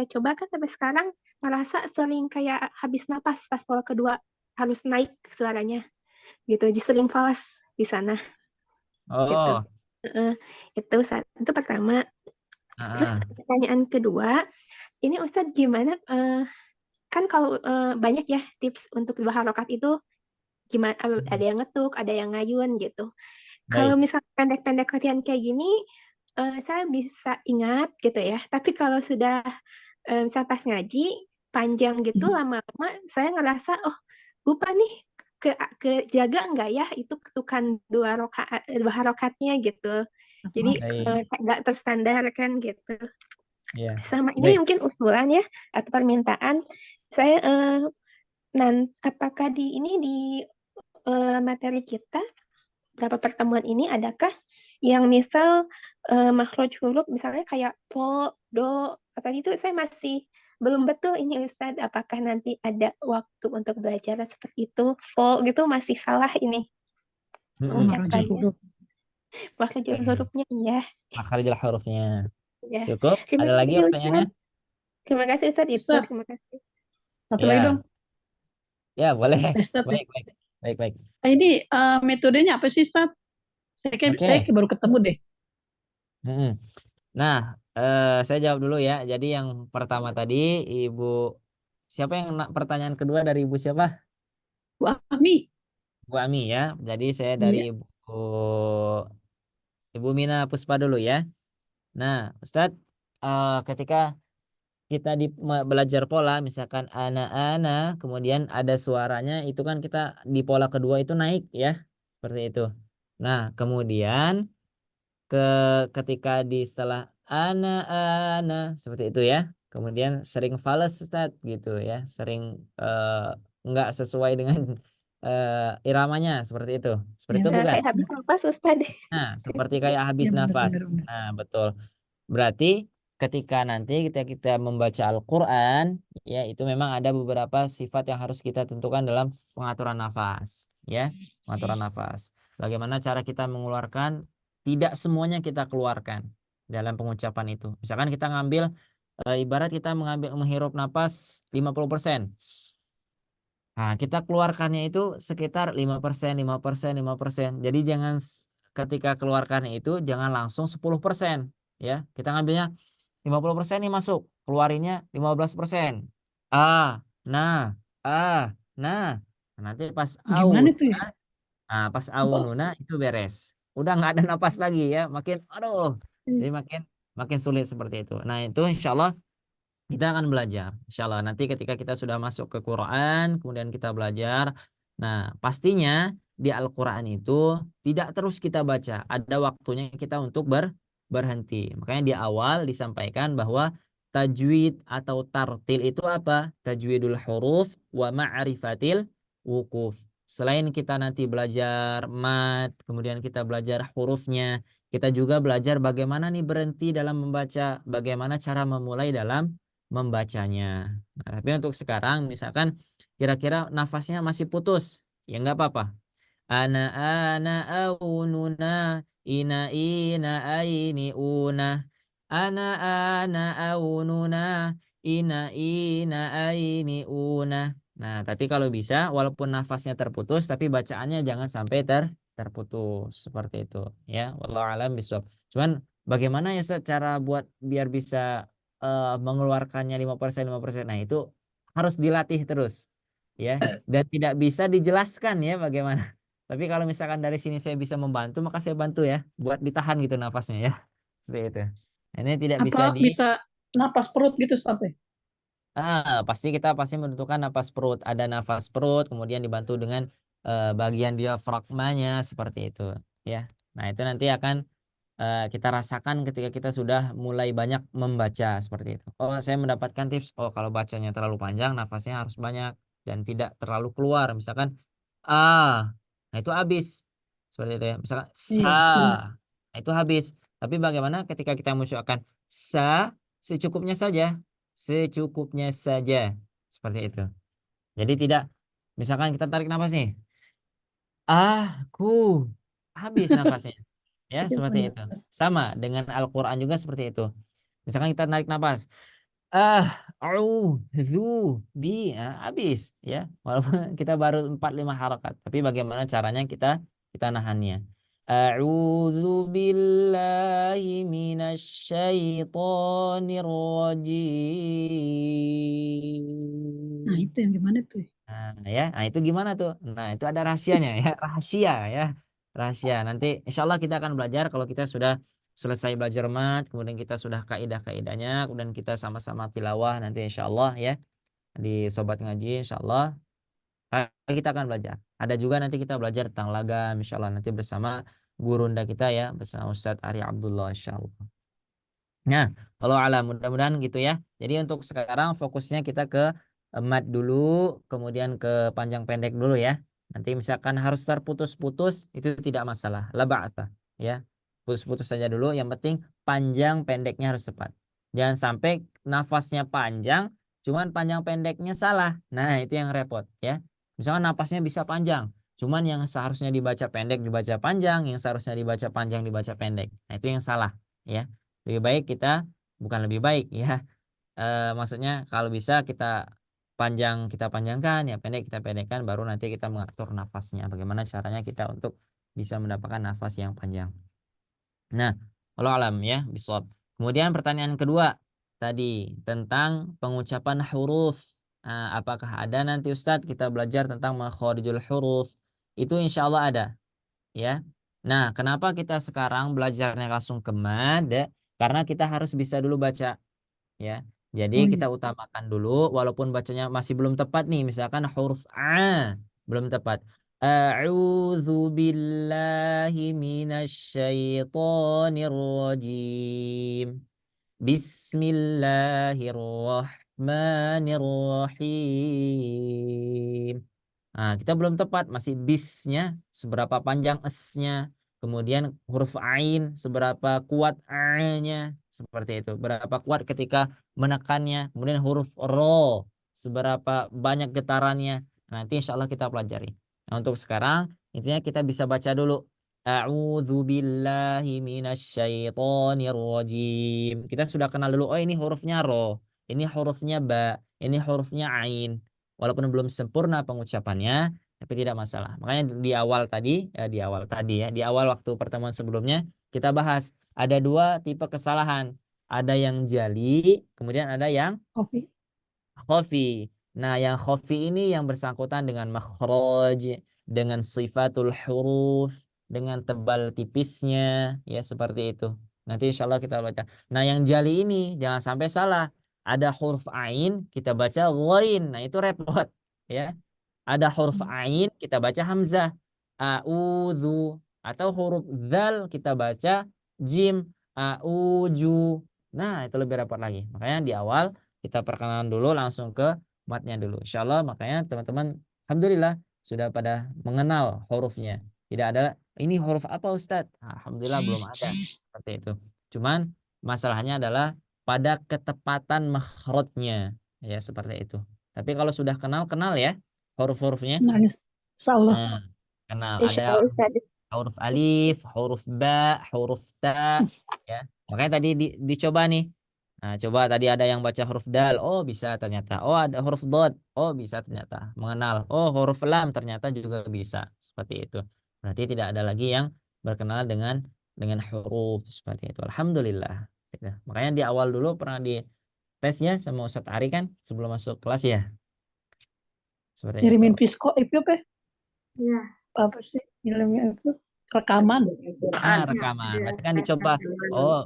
coba kan sampai sekarang merasa sering kayak habis napas pas pola kedua harus naik suaranya gitu, jadi sering falas di sana. Gitu. Itu pertama. Terus pertanyaan kedua, ini Ustadz gimana? Kan kalau banyak ya tips untuk 2 harokat itu gimana? Ada yang ngetuk, ada yang ngayun gitu. Kalau misalnya pendek-pendek latihan kayak gini, saya bisa ingat gitu ya. Tapi kalau sudah misalnya pas ngaji panjang gitu, lama-lama saya ngerasa lupa nih ke jaga enggak ya itu ketukan 2 harokatnya gitu. Jadi nggak terstandar kan gitu. Sama ini mungkin usulan ya atau permintaan saya apakah di materi kita berapa pertemuan ini adakah yang misal makhraj huruf misalnya kayak po, do, tadi itu saya masih belum betul ini Ustadz, apakah nanti ada waktu untuk belajar seperti itu? Po gitu masih salah ini mengucapkannya. Makhraj hurufnya ya. Makhraj hurufnya. Ya. Cukup? Terima Ada lagi kasih, pertanyaannya? Terima kasih Ustadz. Ustadz. Terima kasih. Satu lagi dong. Ya, boleh. Ustadz, Baik. Ini metodenya apa sih, Ustadz? Saya baru ketemu deh. Nah, saya jawab dulu ya. Jadi yang pertama tadi Ibu, siapa yang pertanyaan kedua dari Ibu siapa? Bu Ami. Bu Ami ya. Jadi saya dari Ibu Mina Puspa dulu ya. Nah, Ustadz, ketika kita belajar pola, misalkan ana, kemudian ada suaranya, itu kan kita di pola kedua itu naik ya, seperti itu. Nah, kemudian ketika di setelah ana seperti itu ya. kemudian sering fales Ustadz gitu ya, sering nggak sesuai dengan iramanya seperti itu. Seperti itu bukan? Kayak habis nafas Ustadz. Nah, seperti kayak habis Ya, benar, nafas. benar, benar. Nah, betul. Berarti ketika nanti kita membaca Al-Qur'an ya, itu memang ada beberapa sifat yang harus kita tentukan dalam pengaturan nafas ya, pengaturan nafas. Bagaimana cara kita mengeluarkan, tidak semuanya kita keluarkan dalam pengucapan itu. Misalkan kita ngambil ibarat kita menghirup nafas 50%. Nah, kita keluarkannya itu sekitar 5%, 5%, 5%. Jadi jangan ketika keluarkannya itu jangan langsung 10%. Ya, kita ngambilnya 50% nih masuk, keluarinnya 15%. Ah, nah, ah, nah. Nanti pas Gimana aun, tuh ya? nah pas aununa itu beres. Udah nggak ada napas lagi ya, makin aduh. Jadi makin sulit seperti itu. Nah, itu insya Allah kita akan belajar, insya Allah nanti ketika kita sudah masuk ke Quran, kemudian kita belajar. Nah, pastinya di Al-Quran itu tidak terus kita baca, ada waktunya kita untuk berhenti. Makanya di awal disampaikan bahwa tajwid atau tartil itu apa? Tajwidul huruf wa ma'rifatil wukuf. Selain kita nanti belajar mat, kemudian kita belajar hurufnya, kita juga belajar bagaimana nih berhenti dalam membaca, bagaimana cara memulai dalam membacanya. Nah, tapi untuk sekarang misalkan kira-kira nafasnya masih putus, ya nggak apa-apa. Ana aununa ina aini una. Ana aununa ina aini una. Nah, tapi kalau bisa walaupun nafasnya terputus tapi bacaannya jangan sampai terputus seperti itu ya. Wallahu alam bishawab. Cuman bagaimana ya cara buat biar bisa mengeluarkannya 5%, 5%. Nah, itu harus dilatih terus ya, dan tidak bisa dijelaskan ya bagaimana. Tapi kalau misalkan dari sini saya bisa membantu, maka saya bantu ya buat ditahan gitu nafasnya ya. Seperti itu. Nah, ini tidak bisa Apa bisa napas perut gitu sampai? pasti kita menentukan nafas perut. Ada nafas perut, kemudian dibantu dengan bagian diafragmanya seperti itu ya. Nah, itu nanti akan kita rasakan ketika kita sudah mulai banyak membaca seperti itu. Oh, saya mendapatkan tips. Oh, kalau bacanya terlalu panjang, nafasnya harus banyak dan tidak terlalu keluar. Misalkan nah itu habis seperti itu ya. Misalkan Iya, benar. nah itu habis. Tapi bagaimana ketika kita mengucapkan secukupnya saja, secukupnya saja seperti itu. Jadi tidak, misalkan kita tarik nafas nih, aku habis nafasnya. Ya, Iya, seperti benar. itu. Sama dengan Al-Qur'an juga seperti itu. Misalkan kita narik nafas, zu bi, habis ya. Walaupun kita baru 4-5 harakat, tapi bagaimana caranya kita nahannya. A'udzu billahi minasyaitonir rajim. Nah, itu yang gimana tuh? Nah itu gimana tuh? Nah, itu ada rahasianya ya, rahasia ya. Rahasia. Nanti insya Allah kita akan belajar kalau kita sudah selesai belajar mat, kemudian kita sudah kaidah-kaidahnya, kemudian kita sama-sama tilawah nanti insya Allah ya di sobat ngaji insya Allah kita akan belajar. Ada juga nanti kita belajar tentang lagam insya Allah nanti bersama gurunda kita ya, bersama Ustadz Ari Abdullah insya Allah. Nah, kalau alam mudah-mudahan gitu ya. Jadi untuk sekarang fokusnya kita ke mat dulu, kemudian ke panjang pendek dulu ya. Nanti misalkan harus terputus-putus itu tidak masalah. La ba'atha ya. Putus-putus saja dulu, yang penting panjang pendeknya harus tepat. Jangan sampai nafasnya panjang, cuman panjang pendeknya salah. Nah, itu yang repot ya. Misalkan nafasnya bisa panjang, cuman yang seharusnya dibaca pendek dibaca panjang, yang seharusnya dibaca panjang dibaca pendek. Nah, itu yang salah ya. Lebih baik kita, bukan lebih baik ya, maksudnya kalau bisa kita panjangkan, ya pendek kita pendekkan, baru nanti kita mengatur nafasnya bagaimana caranya kita untuk bisa mendapatkan nafas yang panjang. Nah, kalau alam ya bisawab. Kemudian pertanyaan kedua tadi tentang pengucapan huruf. Apakah ada nanti Ustadz kita belajar tentang makharijul huruf? Itu insya Allah ada ya. Nah, kenapa kita sekarang belajarnya langsung ke mad? Karena kita harus bisa dulu baca ya. Jadi kita utamakan dulu walaupun bacanya masih belum tepat nih, misalkan huruf a belum tepat. A'udzu billahi minasyaitonir rajim. Bismillahirrahmanirrahim. Nah, kita belum tepat, masih bisnya, seberapa panjang esnya, kemudian huruf ain, seberapa kuat a-nya, seperti itu. Berapa kuat ketika menekannya, kemudian huruf ro, seberapa banyak getarannya. Nanti insya Allah kita pelajari. Nah, untuk sekarang, intinya kita bisa baca dulu. A'udzu billahi minasyaitonir rajim. Kita sudah kenal dulu, oh ini hurufnya ro, ini hurufnya ba, ini hurufnya ain. Walaupun belum sempurna pengucapannya, tapi tidak masalah. Makanya di awal tadi ya, di awal waktu pertemuan sebelumnya kita bahas ada dua tipe kesalahan. Ada yang jali, kemudian ada yang Kopi. khafi. Nah, yang khafi ini yang bersangkutan dengan makhraj, dengan sifatul huruf, dengan tebal tipisnya, ya seperti itu. Nanti insya Allah kita baca. Nah, yang jali ini jangan sampai salah. Ada huruf ain, kita baca ghain. Nah, itu repot, ya. Ada huruf ain, kita baca hamzah. A'udzu. Atau huruf dzal, kita baca jim. A'uju. Nah, itu lebih repot lagi. Makanya di awal kita perkenalan dulu, langsung ke matnya dulu. Insya Allah, makanya teman-teman, alhamdulillah sudah pada mengenal hurufnya. Tidak ada, ini huruf apa Ustadz? Alhamdulillah belum ada seperti itu. Cuman masalahnya adalah pada ketepatan makhrajnya, ya seperti itu. Tapi kalau sudah kenal ya huruf-hurufnya. Nah, insya Allah. Nah, kenal Insya ada Allah Ustaz. huruf alif, huruf ba, huruf ta, ya. Makanya tadi dicoba nih. Nah, coba tadi ada yang baca huruf dal, oh bisa ternyata. Oh, ada huruf dot, oh bisa ternyata. Mengenal, oh huruf lam ternyata juga bisa. Seperti itu. Berarti tidak ada lagi yang berkenalan dengan huruf seperti itu. Alhamdulillah. Makanya di awal dulu pernah di tesnya sama Ustadz Ari kan sebelum masuk kelas ya. Seperti itu. Kirimin Visco itu apa? Iya. Apa sih ilmunya itu? Rekaman. Rekaman. Berarti kan dicoba. Oh,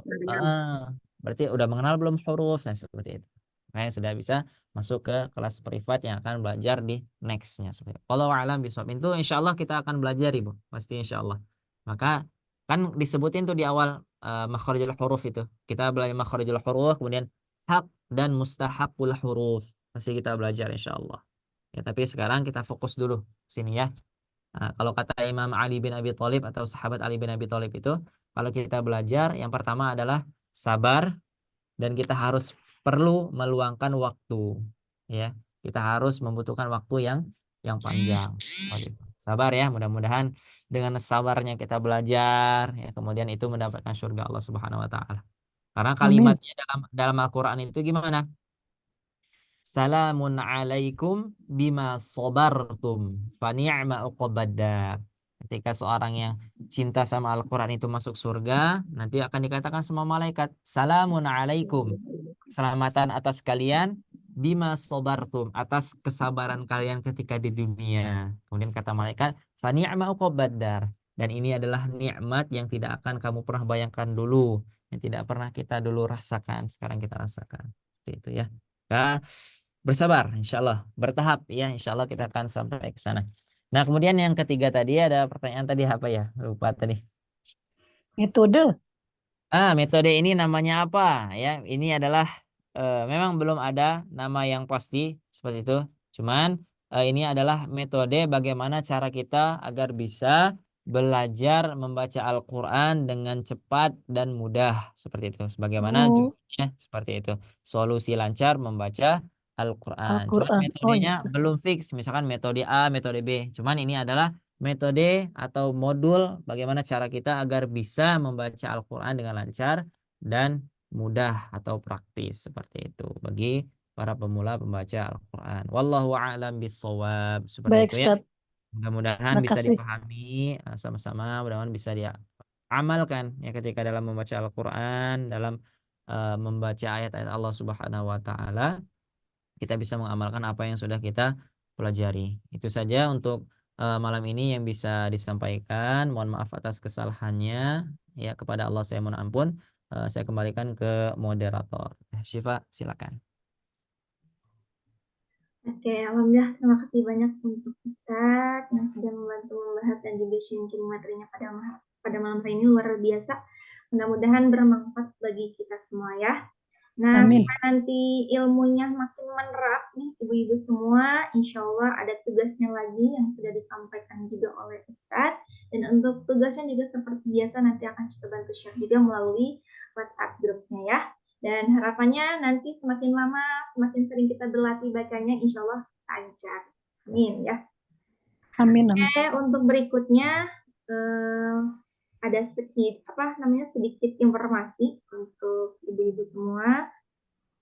berarti udah mengenal belum huruf? Nah, seperti itu. Makanya sudah bisa masuk ke kelas privat yang akan belajar di nextnya. Kalau alam bisawab itu insya Allah kita akan belajar Ibu. Pasti insya Allah. Maka kan disebutin tuh di awal makharijul huruf itu. Kita belajar makharijul huruf, kemudian hak dan mustahaqul huruf. Pasti kita belajar insya Allah. Ya, tapi sekarang kita fokus dulu sini ya. Nah, kalau kata Imam Ali bin Abi Thalib atau sahabat Ali bin Abi Thalib itu, kalau kita belajar yang pertama adalah sabar dan kita harus perlu meluangkan waktu, ya. Kita harus membutuhkan waktu yang panjang. Sabar ya, mudah-mudahan dengan sabarnya kita belajar, ya, kemudian itu mendapatkan surga Allah Subhanahu Wa Taala. Karena kalimatnya dalam Al-Quran itu gimana? Salamun alaikum bima sabartum fa ni'ma uqbaddar. Ketika seorang yang cinta sama Al-Quran itu masuk surga, nanti akan dikatakan sama malaikat, salamun alaikum. Keselamatan atas kalian bima sabartum, atas kesabaran kalian ketika di dunia. Kemudian kata malaikat, fa ni'ma uqbaddar. Dan ini adalah nikmat yang tidak akan kamu pernah bayangkan dulu, yang tidak pernah kita dulu rasakan, sekarang kita rasakan. Seperti itu ya. Bersabar insya Allah, bertahap ya, insya Allah kita akan sampai ke sana. Nah, kemudian yang ketiga tadi ada pertanyaan tadi apa ya, lupa tadi. Metode. Metode ini namanya apa ya? Ini adalah memang belum ada nama yang pasti seperti itu. Cuman ini adalah metode bagaimana cara kita agar bisa belajar membaca Al-Quran dengan cepat dan mudah seperti itu. Sebagaimana judulnya seperti itu. Solusi lancar membaca Al-Quran. Cuman metodenya belum fix. Misalkan metode A, metode B. Cuman ini adalah metode atau modul bagaimana cara kita agar bisa membaca Al-Quran dengan lancar dan mudah atau praktis seperti itu bagi para pemula pembaca Al-Quran. Wallahu a'lam bishawab. Seperti Baik, itu ya. Ustaz. Mudah-mudahan bisa dipahami sama-sama, mudah-mudahan bisa diamalkan ya ketika dalam membaca Al-Quran, dalam membaca ayat-ayat Allah Subhanahu wa taala, kita bisa mengamalkan apa yang sudah kita pelajari. Itu saja untuk malam ini yang bisa disampaikan. Mohon maaf atas kesalahannya. Ya, kepada Allah saya mohon ampun. Saya kembalikan ke moderator. Syifa, silakan. Oke, alhamdulillah terima kasih banyak untuk Ustadz yang sudah membantu membahas dan juga sharing materinya pada malam hari ini, luar biasa. Mudah-mudahan bermanfaat bagi kita semua ya. Nah, Amin. supaya nanti ilmunya makin menerap nih ibu-ibu semua, insya Allah ada tugasnya lagi yang sudah disampaikan juga oleh Ustadz. Dan untuk tugasnya juga seperti biasa nanti akan kita bantu share juga melalui WhatsApp grupnya ya. Dan harapannya nanti semakin lama, semakin sering kita berlatih bacanya, insya Allah lancar. Amin ya. Amin. Amin. Oke, untuk berikutnya ada sedikit informasi untuk ibu-ibu semua,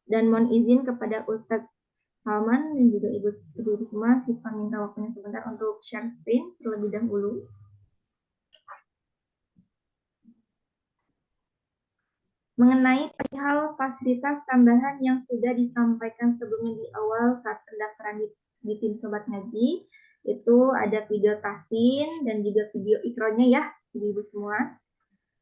dan mohon izin kepada Ustadz Salman dan juga ibu-ibu semua, Syifa minta waktunya sebentar untuk share screen terlebih dahulu. Mengenai perihal fasilitas tambahan yang sudah disampaikan sebelumnya di awal saat pendaftaran di tim Sobat Ngaji, itu ada video tahsin dan juga video ikronya ya, ibu-ibu semua,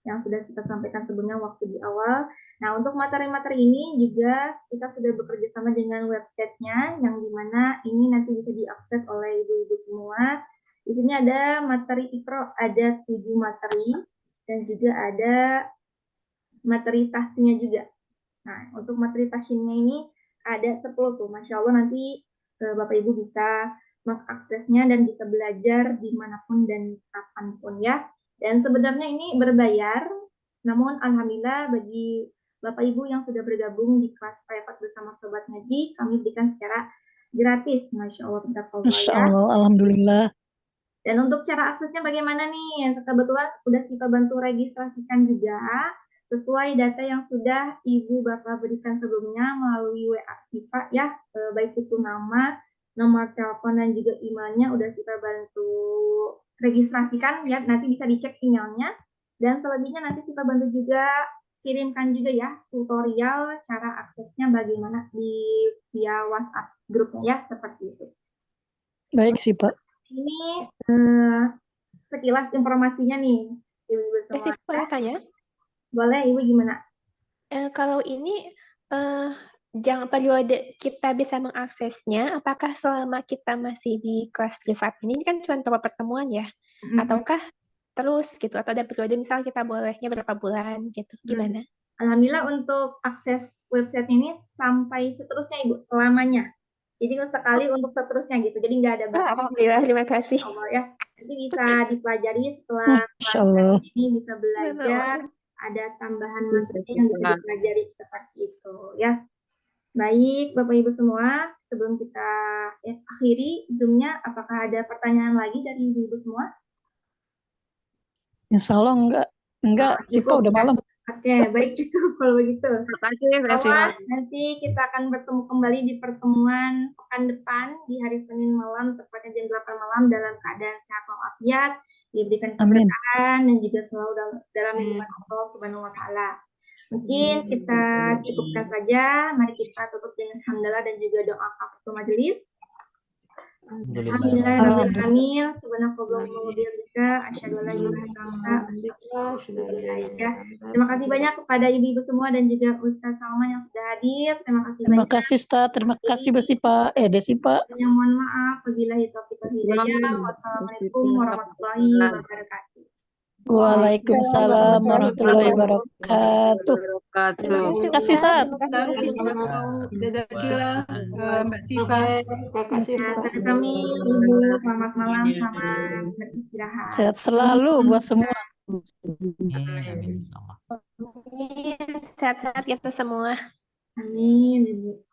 yang sudah kita sampaikan sebelumnya waktu di awal. Nah, untuk materi-materi ini juga kita sudah bekerja sama dengan websitenya, yang dimana ini nanti bisa diakses oleh ibu-ibu semua. Di sini ada materi ikro, ada 7 materi, dan juga ada materi tahsinnya juga. Nah, untuk materi tahsinnya ini ada 10 tuh. Masya Allah, nanti Bapak Ibu bisa mengaksesnya dan bisa belajar dimanapun dan kapanpun ya. Dan sebenarnya ini berbayar, namun alhamdulillah bagi Bapak Ibu yang sudah bergabung di kelas private bersama Sobat Ngaji, kami berikan secara gratis. Masya Allah, Masya Allah, alhamdulillah. Dan untuk cara aksesnya bagaimana nih? Kebetulan udah kita bantu registrasikan juga sesuai data yang sudah Ibu Bapak berikan sebelumnya melalui WA Syifa ya, baik itu nama, nomor telepon dan juga emailnya udah kita bantu registrasikan ya, nanti bisa dicek emailnya, dan selebihnya nanti kita bantu juga kirimkan juga ya tutorial cara aksesnya bagaimana via WhatsApp grupnya ya, seperti itu. Baik sih Pak. Ini sekilas informasinya nih ibu-ibu semua. Boleh tanya? Boleh, Ibu gimana? Kalau ini jangan periode kita bisa mengaksesnya, apakah selama kita masih di kelas privat ini kan cuma beberapa pertemuan ya? Ataukah terus gitu? Atau ada periode misal kita bolehnya berapa bulan gitu? Gimana? Alhamdulillah untuk akses website ini sampai seterusnya Ibu, selamanya. Jadi sekali untuk seterusnya gitu, jadi nggak ada batas. Alhamdulillah, terima kasih. Allah ya. Nanti bisa dipelajari setelah kelas ini, bisa belajar. Ada tambahan materi yang bisa dipelajari seperti itu ya. Baik Bapak Ibu semua, sebelum kita akhiri Zoom-nya, apakah ada pertanyaan lagi dari Ibu semua? Insya Allah enggak, Syifa udah malam. Oke, baik cukup kalau begitu. Terima kasih. Nanti kita akan bertemu kembali di pertemuan pekan depan di hari Senin malam, tepatnya jam 8 malam dalam keadaan sehat walafiat, diberikan keberkahan dan juga selalu dalam lindungan Allah Subhanahu wa Ta'ala. Mungkin kita cukupkan saja. Mari kita tutup dengan hamdalah dan juga doa kafaratul majelis. Alhamdulillah, subhanakallahumma wa bihamdika, asyhadu an la ilaha illa anta, astaghfiruka. Terima kasih banyak kepada ibu-ibu semua dan juga Ustaz Salman yang sudah hadir. Terima kasih banyak. Terima kasih Ustaz, terima kasih Desipa. Yang mohon maaf, wabillahi taufiq wal hidayah. Wassalamualaikum warahmatullahi wabarakatuh. Waalaikumsalam warahmatullahi wabarakatuh. Terima kasih Ustaz. Jazakillah Mbak Syifa. Kami Ibu, selamat malam, selamat beristirahat. Sehat selalu buat semua. Sehat-sehat kita semua. Amin Ibu.